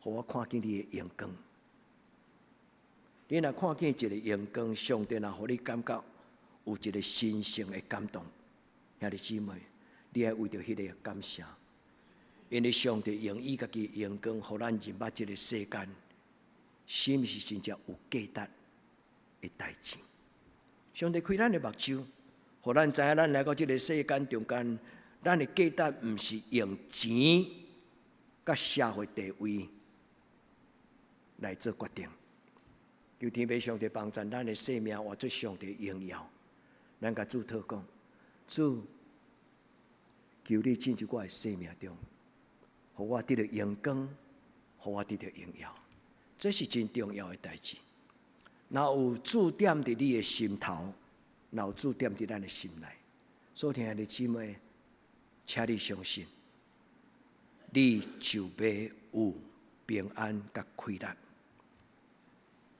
互我看见你的阳光。你若看见一个阳光，上帝若互你感觉有一个神圣的感动，兄弟姊妹，你要为着迄个感谢，因为上帝用伊家己的阳光，互咱认捌这个世间，是毋是真正有价值的代志？上帝开咱的目睭，互咱知影咱来到这个世间中间，咱的价值毋是用钱甲社会地位来做决定。求天父上帝帮助咱的生命活出上帝的荣耀。咱甲主祷讲，主，求你进入我的生命中，互我得到阳光，互我得到荣耀。这是真重要的代志。若有主点伫你的心头，若有主点伫咱的心内，所听的姊妹，请你相信，你就要有平安甲快乐。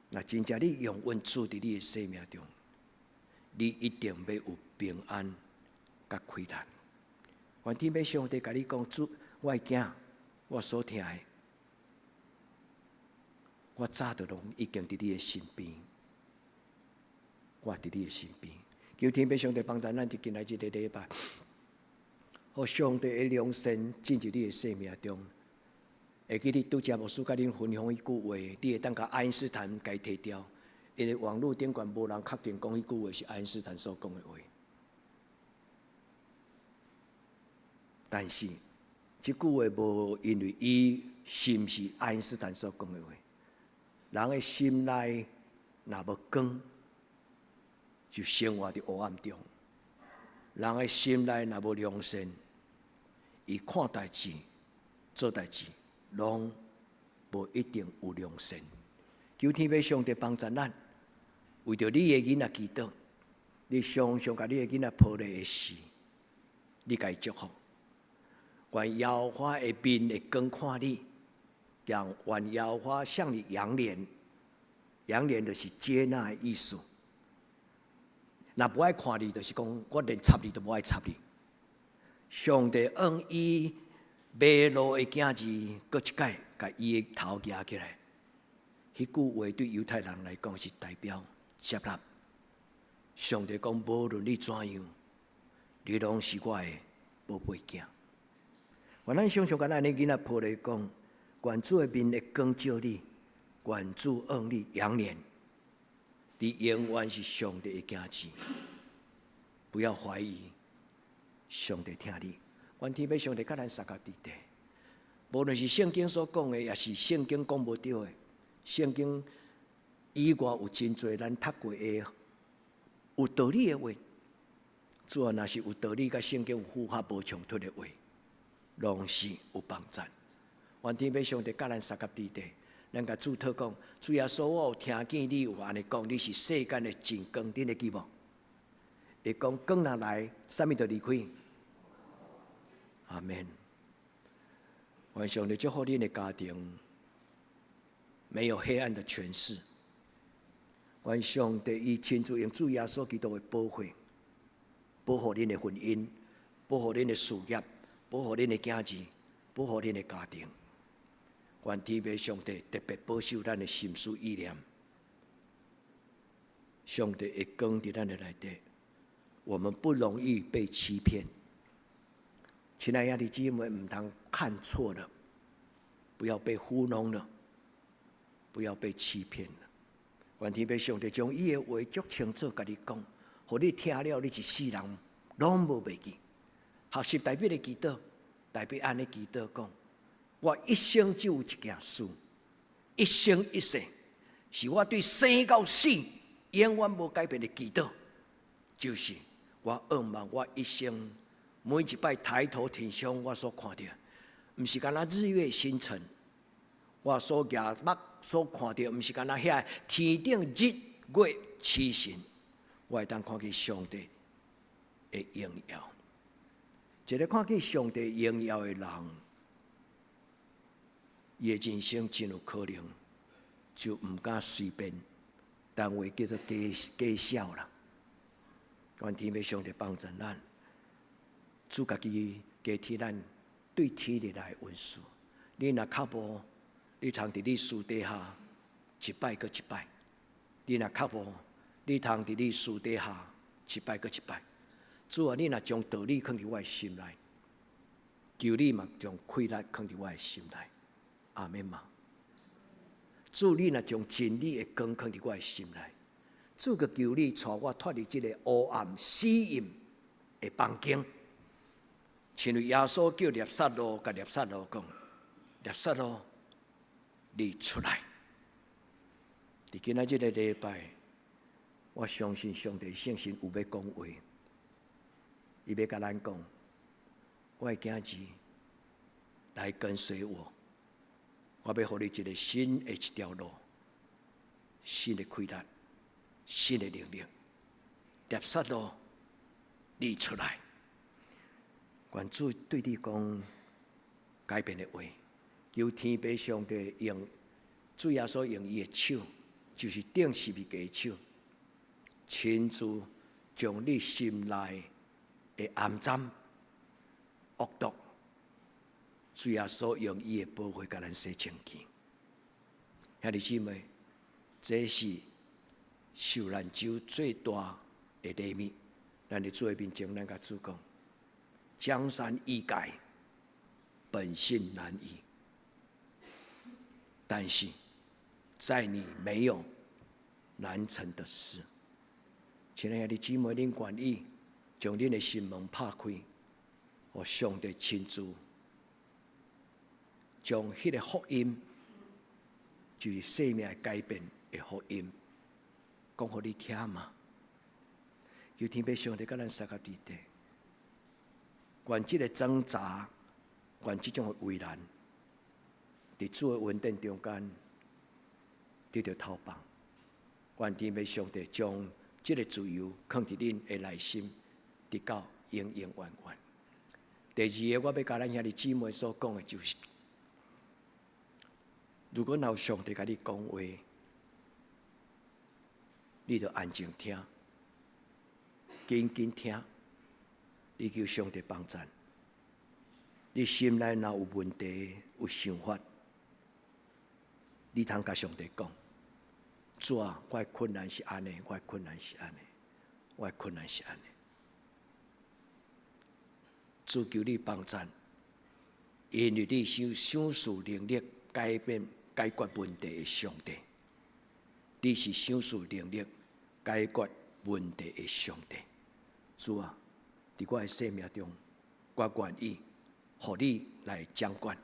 那真正你永远住伫你的生命中，你一定要有平安甲快乐。愿天父上帝甲你讲，主，我的囝，我所听的，我早就拢已经伫你的身边，我伫你的身边。求天父上帝帮助咱伫今仔日的礼拜，互上帝的良善进入你的生命中。会记你拄则牧师甲恁分享迄句话，你会当甲爱因斯坦甲伊摕掉，因为网络顶悬无人确定讲迄句话是爱因斯坦所讲的话。但是，即句话无因为伊是毋是爱因斯坦所讲的话。人的心内若无光，就生活伫黑暗中；人的心内若无良善，伊看代志、做代志，拢无一定有良善。求天父上帝帮助咱，为着你的囡仔祈祷，你常常甲你的囡仔抱咧的事，你甲伊祝福。愿耶和华的面会光看你，愿耶和华向你扬脸，扬脸就是接纳的意思。若不爱看你，就是讲我连插你都不爱插你。上帝恩伊马路的囝儿，搁一摆甲伊的头举起来，迄句话对犹太人来讲是代表接纳。上帝讲，无论你怎样，你拢是我的宝贝囝。愿咱常常甲咱的囡仔抱咧讲，愿主的面会光照你，愿主恩你扬脸，你永远是上帝的囝子。不要怀疑，上帝听你。愿天父上帝甲咱三角地带，无论是圣经所讲的，也是圣经讲无对的，圣经以外有真侪咱读过的有道理的话。主啊，若是有道理，甲圣经有符合无冲突的话，拢是有帮助。愿天父上帝甲咱三角地带，咱甲主祷讲，主耶稣，我有听见你有安尼讲，你是世间的真光，你会记无？会讲光若来，啥物就离开。阿门。愿上帝祝福恁的家庭，没有黑暗的权势。愿上帝以亲自用主耶稣基督的保护，保护恁的婚姻，保护恁的事业，保护恁的囝儿，保护恁的家庭。愿天父上帝特别保守咱的心思意念，上帝会光伫咱的内底，我们不容易被欺骗。亲爱的姊妹，唔通看错了，不要被糊弄了，不要被欺骗了。愿天父上帝将伊的话足清楚甲你讲，互你听了，你一世人拢无袂记。学习代表的祈祷，代表安尼祈祷讲：我一生只有一件事，一生一世，是我对生到死永远无改变的祈祷，就是我仰望我一生每一摆抬头天上，我所看到，毋是干那日月星辰，我所眼目所看到，毋是干那遐天顶日月星辰，我会当看见上帝的荣耀。一个看见上帝荣耀的人，伊的人生真有可能就毋敢随便，单位叫做假笑啦。愿天父上帝帮助咱，主家己加替咱对天地来运输。你若较无，你通伫你树底下一摆搁一摆；你若较无，你通伫你树底下一摆搁一摆。主啊，你若将道理放伫我的心内，求你嘛将快乐放伫我的心内。阿免嘛。主，你若将真理的光放伫我的心内，主个求你带我脱离这个黑暗死荫的房间。亲为耶稣叫列撒罗，甲列撒罗讲：列撒罗，你出来！伫今仔日个礼拜，我相信上帝圣神有要讲话，伊要甲咱讲：我的囝子，来跟随我，我要互你一个新的一条路，新的开展，新的能力。列撒罗，你出来！愿主对你讲改变的话，求天父上帝用主耶稣用伊的手，就是顶十字架的手，亲自将你心内的暗脏、恶毒，主耶稣用伊的宝血甲咱洗清净。兄弟姊妹，这是受难周最大的礼物。咱伫主的面前，咱甲主讲。江山易改，本性难移。但是，在你没有难成的事。亲爱的姊妹，恁愿意将恁的心门拍开，互上帝亲自将迄个福音，就是生命改变的福音，讲互你听嘛？求天父上帝甲咱三个伫地。愿这个挣扎，愿这种的为难，伫主的恩典中间得到透放。愿天父上帝将这个自由放伫恁的内心，直到永永远远。第二个，我要甲咱兄弟姊妹所讲的就是：如果有上帝甲你讲话，你就安静听，紧紧听。你求上帝帮助，你心内若有问题、有想法，你通甲上帝讲：主啊，我的困难是安尼，我的困难是安尼，我的困难是安尼。主求你帮助，因为你是想事能力改变、解决问题的上帝，你是想事能力解决问题的上帝。主啊！伫我的生命中，我愿意，互你来掌管，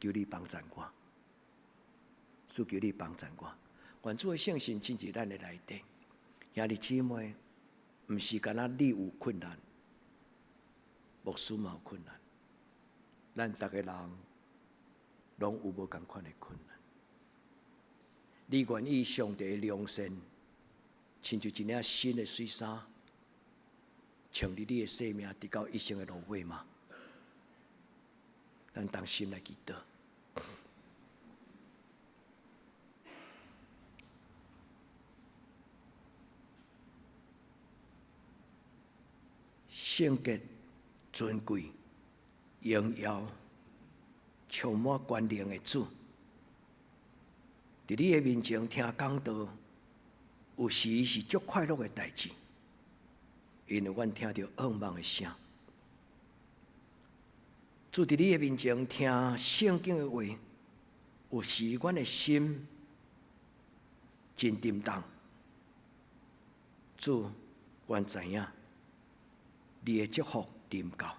求你帮助我，主求你帮助我。愿主的圣神进入咱的内底，兄弟姊妹，毋是干那你有困难，牧师嘛有困难，咱逐个人拢有无共款的困难。你愿意上帝的良善，亲像一领新的水衫？穿入你的生命，直到一生的芦苇吗？咱当心来祈祷。圣洁、尊贵、荣耀、充满权能的主，伫你的面前听讲道，有时是足快乐的代志。因为阮听到噩梦的声，主伫你的面前听圣经的话，有时阮的心真沉重。主，阮知影，你的祝福临到，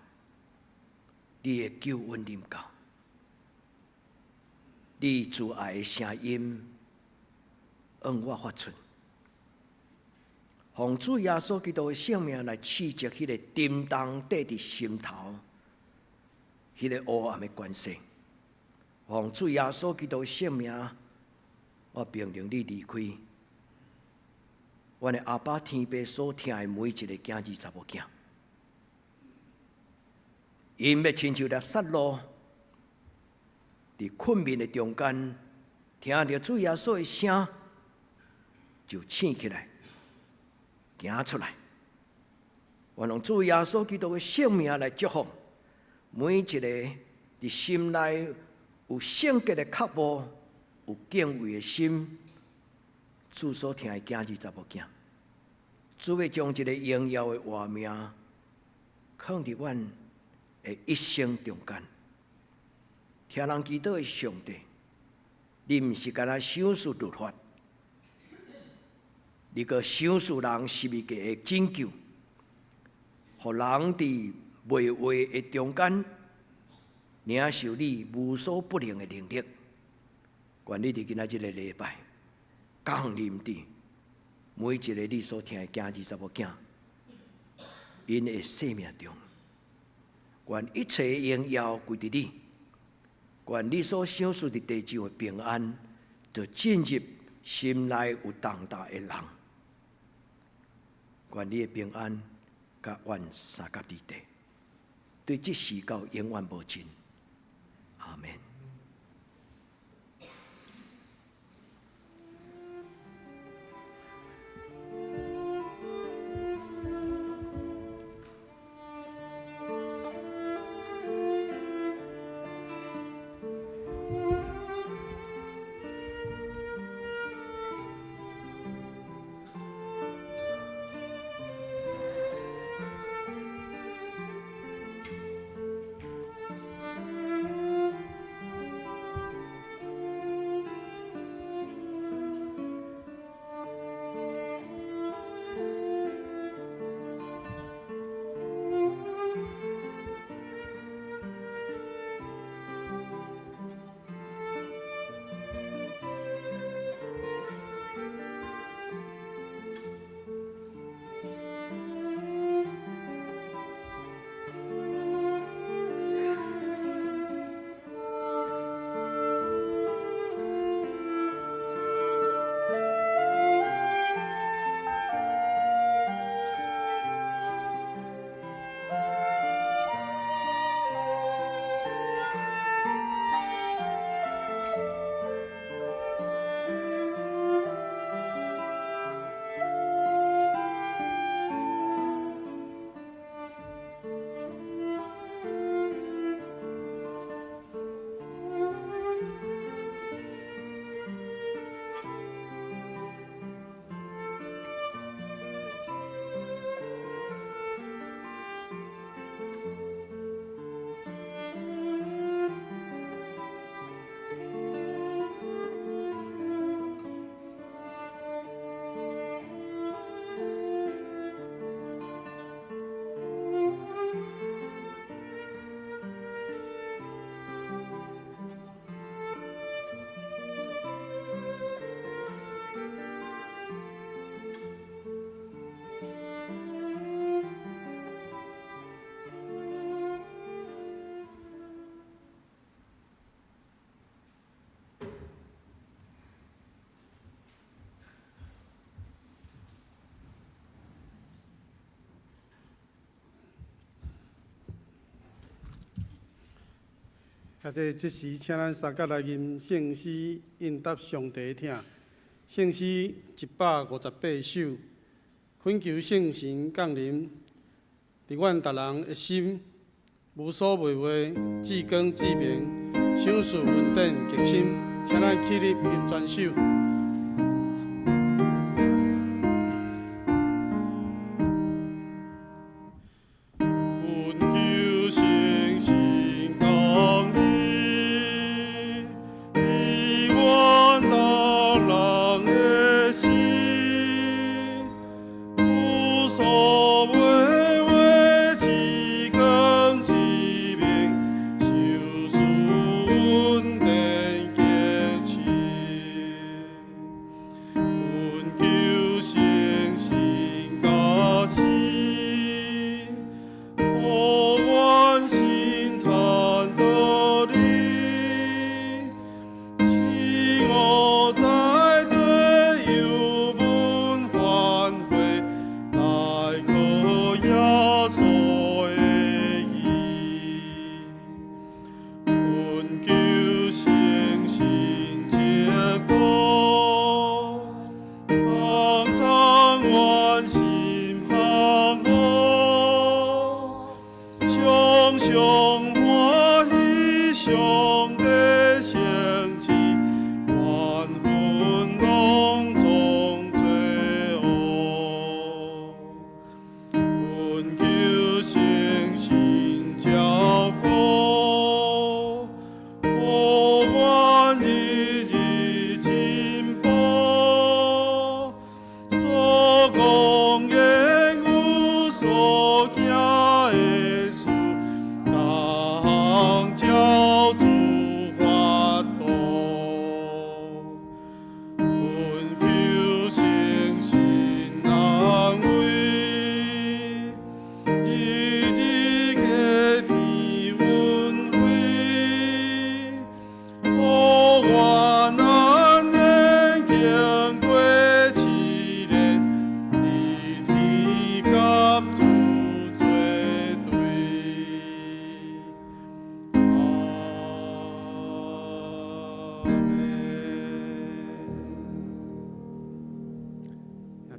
你的救恩临到，你慈爱的声音向我发出。奉主耶稣基督的性命来刺激迄个沉重缀伫心头，迄个黑暗的关系。奉主耶稣基督的性命，我命令你离开。阮的阿爸天父所听的每一个囝儿查某囝，因要亲像列撒罗，伫困眠的中间，听到主耶稣的声，就醒起来。行出来，我用主耶稣基督的性命来祝福每一个伫心内有圣洁的脚步、有敬畏的心。主所听的囝儿查某囝，主要将一个荣耀的画面放伫阮的一生中间。听人祈祷的上帝，你毋是干那赏赐律法，你个赏赐人十字架的拯救，互人伫未话的中间领受你无所不能的能力。愿你伫今仔日的礼拜，降临伫每一个你所听的囝儿查某囝，因的生命中，愿一切的荣耀归伫你。愿你所享受的地上的平安，就进入心内有重大的人。愿你的平安，甲愿三甲地地，对这世到永远无尽。阿门。即时，请咱三甲来吟圣诗，应答上帝听。圣诗158首，恳求圣神降临，伫阮逐人的心，无所谓话，至光至明，赏赐稳定极深。请咱起立吟全首。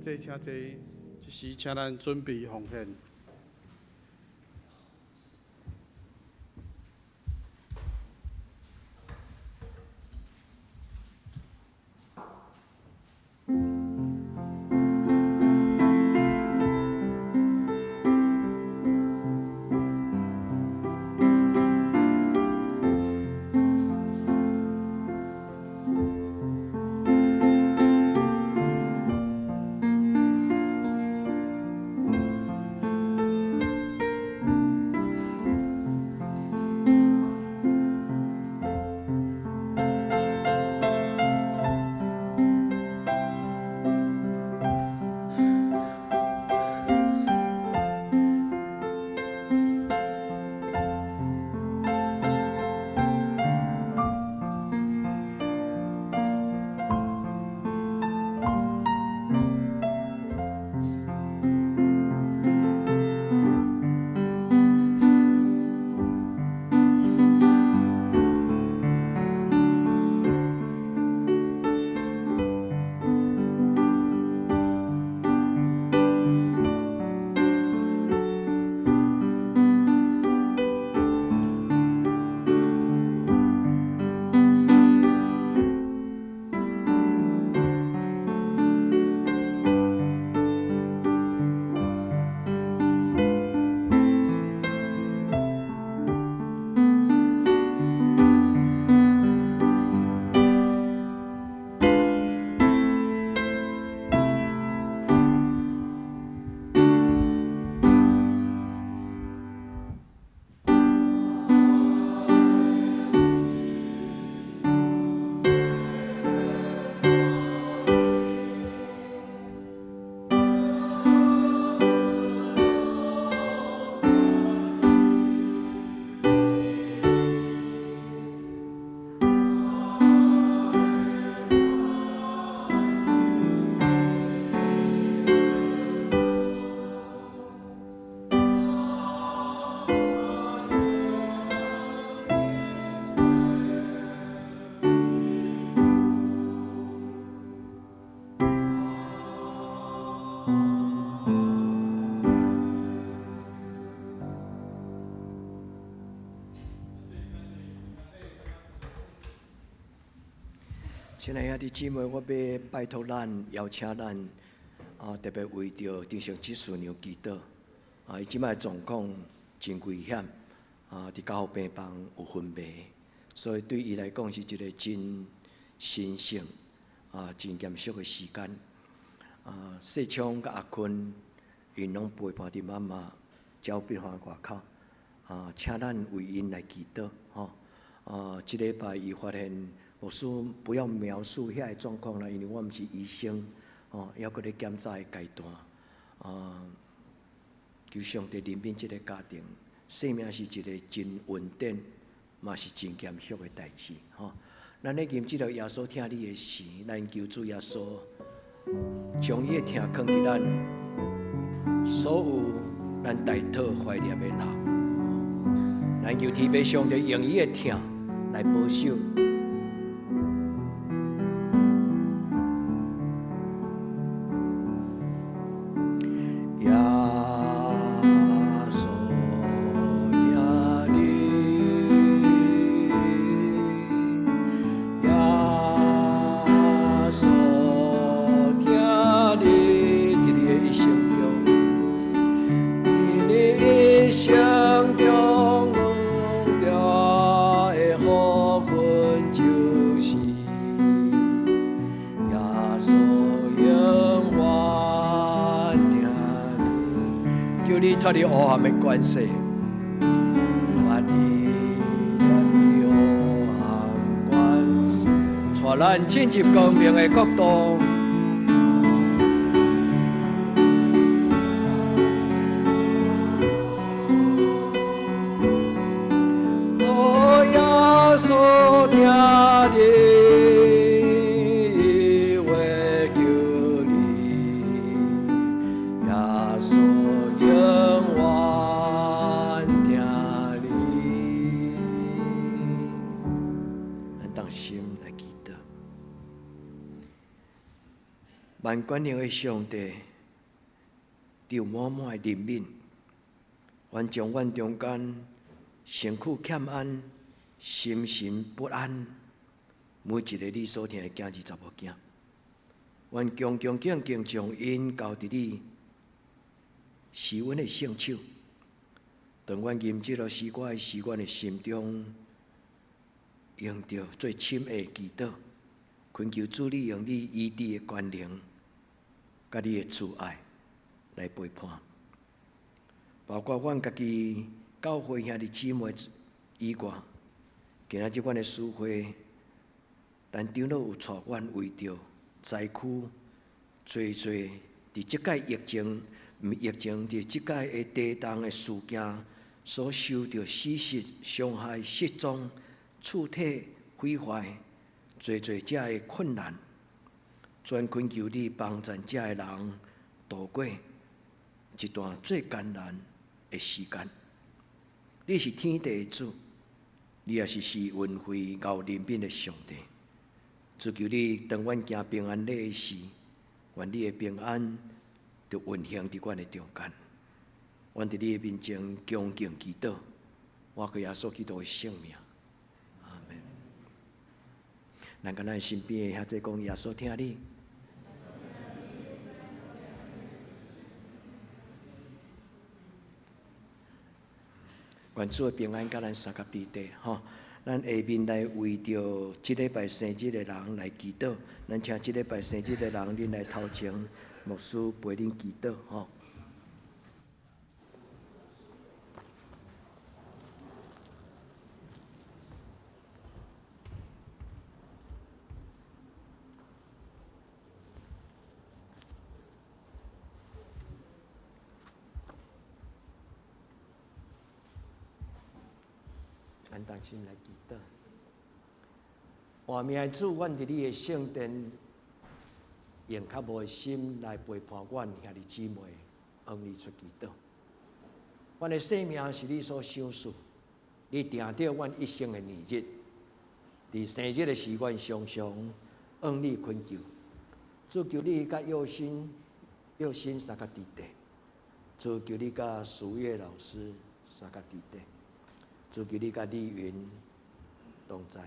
坐请坐，一时请咱准备奉献。亲爱兄弟姊妹，我要拜托咱，邀请咱特别为着丁成这师娘祈祷。伊即摆状况真危险，伫教学病房有昏迷，所以对伊来讲是一个真神圣真严肃的时间。细昌甲阿坤，因拢陪伴伫妈妈照病房外口，请咱为因来祈祷即礼拜伊发现。牧师不要描述遐个状况啦，因为我毋是医生，还搁咧检查的阶段。求上帝怜悯即个家庭，生命是一个真稳定，嘛是真严肃的代志。咱咧吟即条耶稣听你的诗，咱求主耶稣将伊的听放伫咱所有咱代祷怀念的人。咱求天父上帝用伊的听来保守。脱离黑暗的关系，脱离黑暗关系，带咱进入光明的国度。我耶稣听你话求你，耶稣。万管能的上帝，有满满的怜悯，愿将阮中间身躯欠安、心神不安，每一个你所听的囝儿查某囝，愿恭恭敬敬将因交伫你施恩的圣手。当阮吟这落诗歌的时，阮的心中用着最深的祈祷，恳求主你用你医治的权能，甲你的慈爱来陪伴，包括阮家己教会兄弟姊妹以外，今仔日阮的师会，咱长老有带阮为着灾区，侪伫即届疫情，伫即届的地动的事件所受到死失、伤害、失踪、躯体毁坏，侪遮的困难，全恳求你帮助遮的人度过一段最艰难的时间。你是天地的主，你也是施恩惠、厚怜悯的上帝。主求你，当阮行平安礼的时，愿你的平安就运行伫阮的中间。阮伫你的面前恭敬祈祷，我靠耶稣基督的圣名，阿门。咱甲咱身边的遐济讲耶稣听你。愿主的平安甲咱三甲伫地吼。咱下面来为着即礼拜生日的人来祈祷，咱请即礼拜生日的人，恁来头前，牧师陪恁祈祷吼。咱同心来祈祷。换命的主，阮伫你的圣殿，用较无的心来陪伴阮兄弟姊妹，向你出祈祷。阮的生命是你所赏赐，你定着阮一生的年日。伫生日的时，阮常常向你恳求，主求你甲佑心三甲伫地，主求你甲苏月老师三甲伫地。主求你甲李云同在，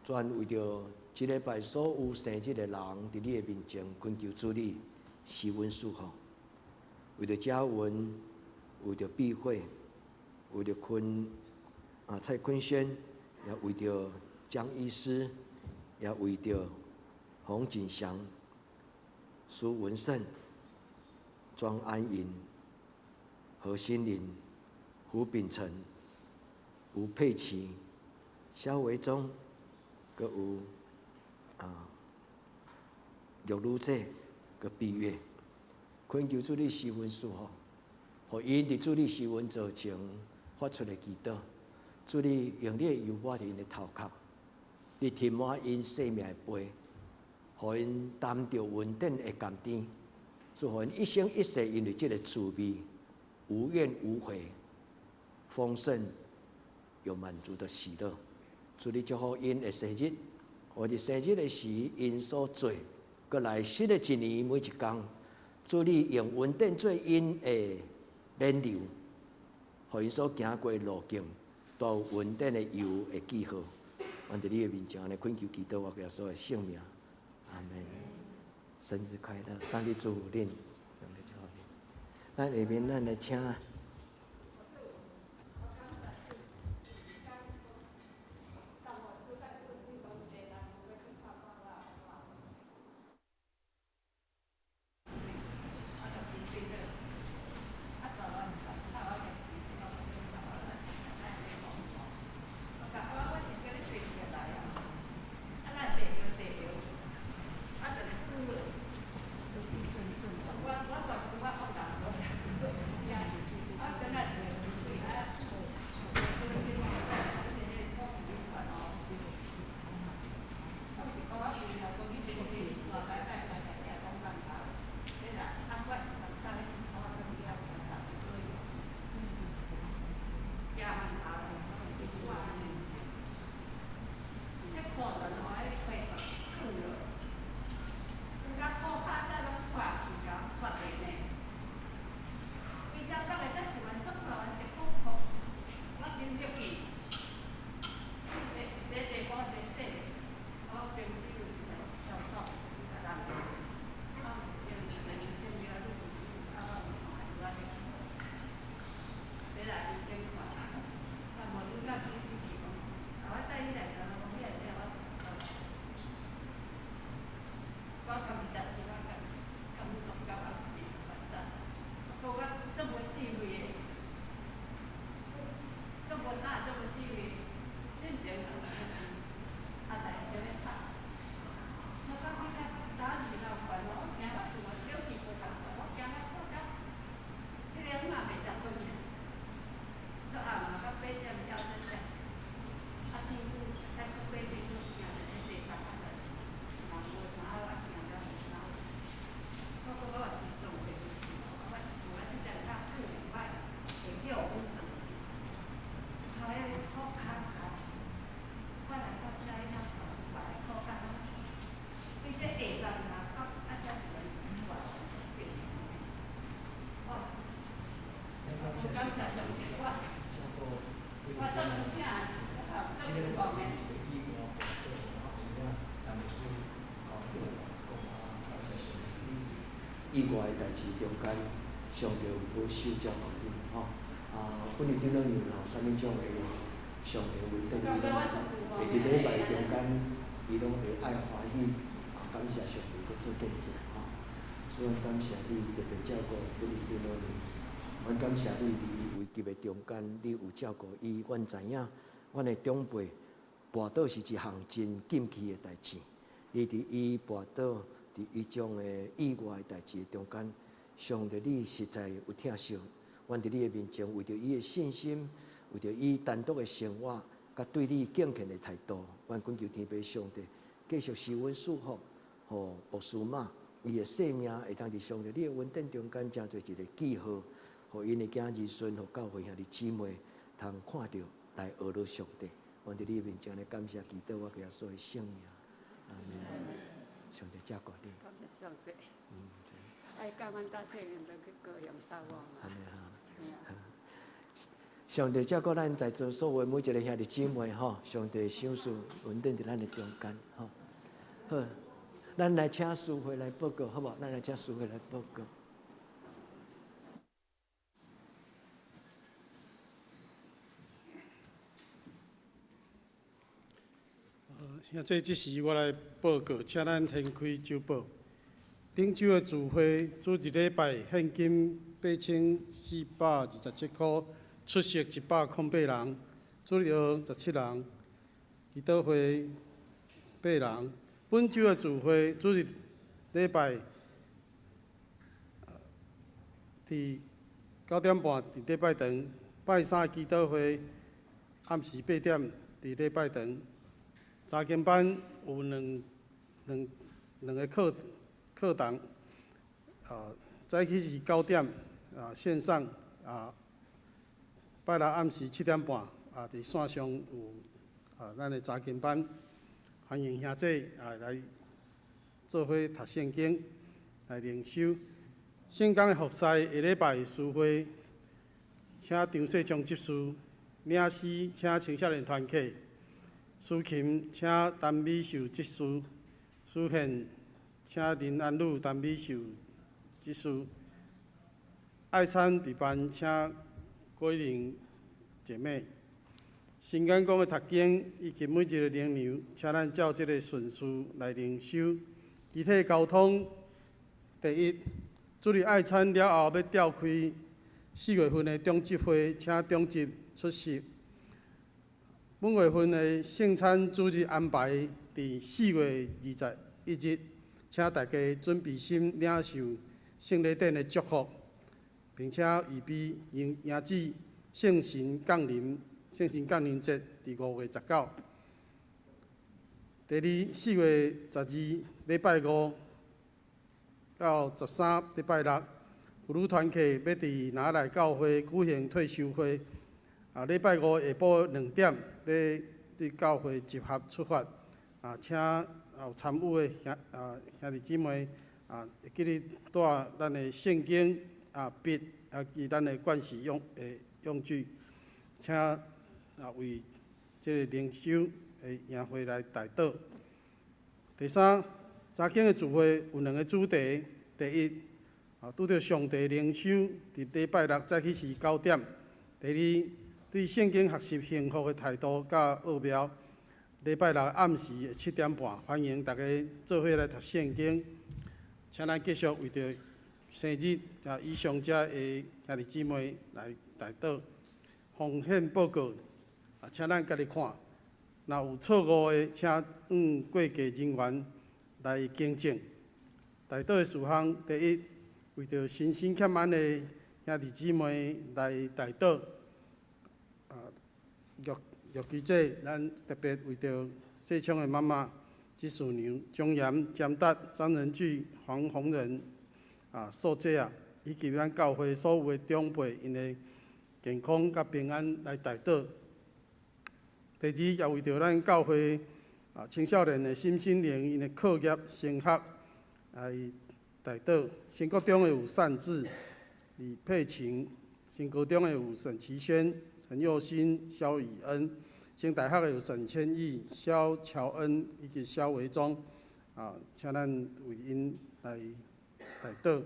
专为着即礼拜所有生日的人，伫你的面前恳求主你施恩赐福，为着嘉文，为着碧慧，为着蔡坤轩，也为着江医师，也为着洪锦祥、苏文胜、庄安银、何心玲、胡秉成、吴佩琪、肖维忠，佮有玉如姐，佮毕月，恳求主你施恩赐福，互因伫主你施恩造成发出的祈祷，主你用你的油抹伫因的头壳，你填满因生命的杯，互因担着稳定的甘甜，主互因一生一世因为这个滋味无怨无悔。丰盛又满足的喜乐，主你祝福因的生日，我哋生日的时因所做，佮来新的一年每一天，主你用稳定做因的燃料，互因所行过的路径，都有稳定的油的记号。我伫你的面前，来恳求祈祷我耶稣的圣名，阿门。生日快乐，上帝祝福恁，咱下面咱来请。意外的代志中间，上帝有保守照顾你吼。本日顶两年有啥物种的上帝为等伊拢会伫礼拜中间，伊拢会爱欢喜，感谢上帝搁做见证吼。所以感谢你特别照顾本日顶两年，阮感谢你伫危急的中间，你有照顾伊。阮知影，阮的长辈跋倒是一项真禁忌的代志。你伫伊跋倒，伫伊种的意外的代志中间，上帝你实在有疼惜。阮伫你的面前，为着伊的信心，为着伊单独的生活，甲对你敬虔的态度，阮恳求天父上帝继续施恩赐福，互博士妈伊的性命会当伫上帝你的恩典中间，成做一个记号，互因的囝儿孙，互教会兄弟姊妹，通看到来学到上帝。阮伫你的面前来感谢祈祷，我耶稣的圣名，阿门。上帝照顾你。感谢上帝。爱甲阮搭体人都去高阳撒网啊。上帝照顾咱在座所有每一个兄弟姊妹吼，上帝赏赐稳定伫咱的中间吼。好，咱来请师会来报告，好无？咱来请师会来报告。现在即时我来报告，请咱掀开周报。顶周的聚会，主日礼拜现金8427块，出席108人，主日学17人，祈祷会8人。本周的聚会，主日礼拜伫9点半伫礼拜堂，拜三祈祷会暗时8点伫礼拜堂。查经班有两个课堂，早起是9点，线上，拜六暗时7点半，伫线上有咱的查经班，欢迎兄弟来做伙读圣经，来灵修。圣经的服侍下礼拜聚会，请张世忠执事，领诗请青少年团契。苏琴请陈美秀执事，苏宪请林安鲁、陈美秀执事，爱餐备班请郭玲姐妹。新眼光的读经以及每一个灵牛，请咱照这个顺序来灵修。集体交通，第一，主日爱餐了后要召开4月份的中集会，请中集出席。本月份的圣餐主日安排伫4月21日，请大家准备心领受圣礼典的祝福，并且预备迎接圣神降临节伫5月19。第二，4月12礼拜5到13礼拜6，妇女团契要伫拿来教会举行退休会。礼拜5下晡2点，要对教会集合出发。请有参与的兄弟姊妹会记得带咱的圣经笔及咱的灌洗用具，请为这个灵修的营会来代祷。第三，查经的聚会有2个主题，第一，拄着上帝灵修，伫礼拜6早起是9点；第二，对圣经学习幸福的态度甲奥妙，礼拜六暗时7点半，欢迎大家做伙来读圣经。请咱继续为着生日以上遮的兄弟姊妹来代祷。奉献报告，请咱家己看。若有错误的，请往过继人员来更正。代祷的事项，第一，为着身心欠安的兄弟姊妹来代祷。玉记者，咱特别为着细昌的妈妈纪淑娘、钟岩、詹达、张仁聚、黄宏仁、素姐以及咱教会所有的长辈，因的健康甲平安来代祷。第二，也为着咱教会青少年的心灵、因的课业、升学来代祷。新国中的有善智、李佩晴；新高中的有沈其轩、陈佑新、萧以恩；新大学的有沈千义、萧乔恩以及萧维忠。请咱为因来代祷。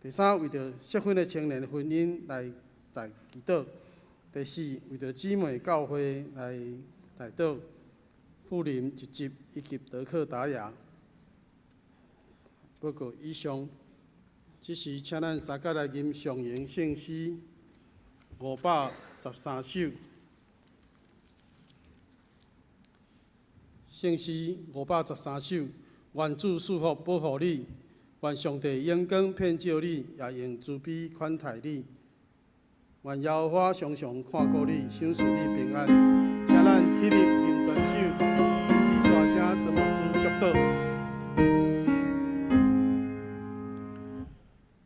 第三，为着适婚的青年婚姻来在祈祷。第四，为着姊妹教会来祈祷。妇林一集以及德克达雅。报告以上，这时请咱三甲来吟上营圣诗513首。圣诗513首，愿主赐福保护你，愿上帝阳光遍照你，也用慈悲款待你。愿耶和华常常看顾你，赏赐你平安。请咱起立吟全首，临时沙声曾牧师祝祷。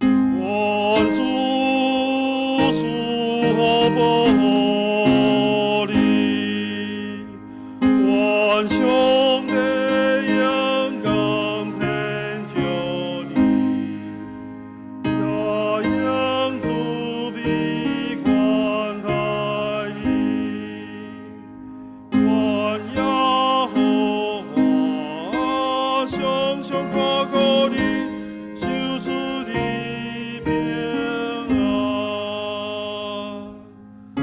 愿主赐福保护你，愿上帝阳光遍照你，也用慈悲款待你。愿耶和华常常看顾你，赏赐你平安。阿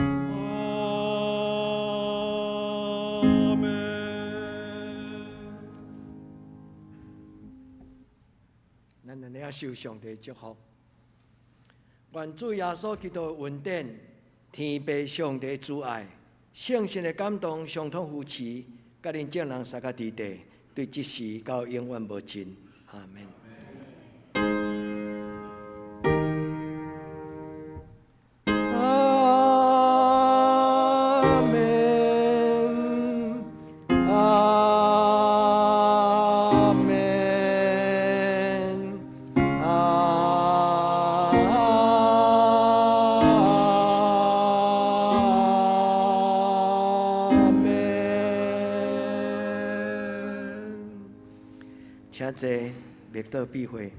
门。咱来领受上帝祝福。愿主耶稣基督的恩典、天父上帝的慈爱、圣神的感动，相通扶持，甲恁众人三甲伫地，对即时到永远无尽。阿门。阿门。阿门。阿门。请坐，列岛闭会。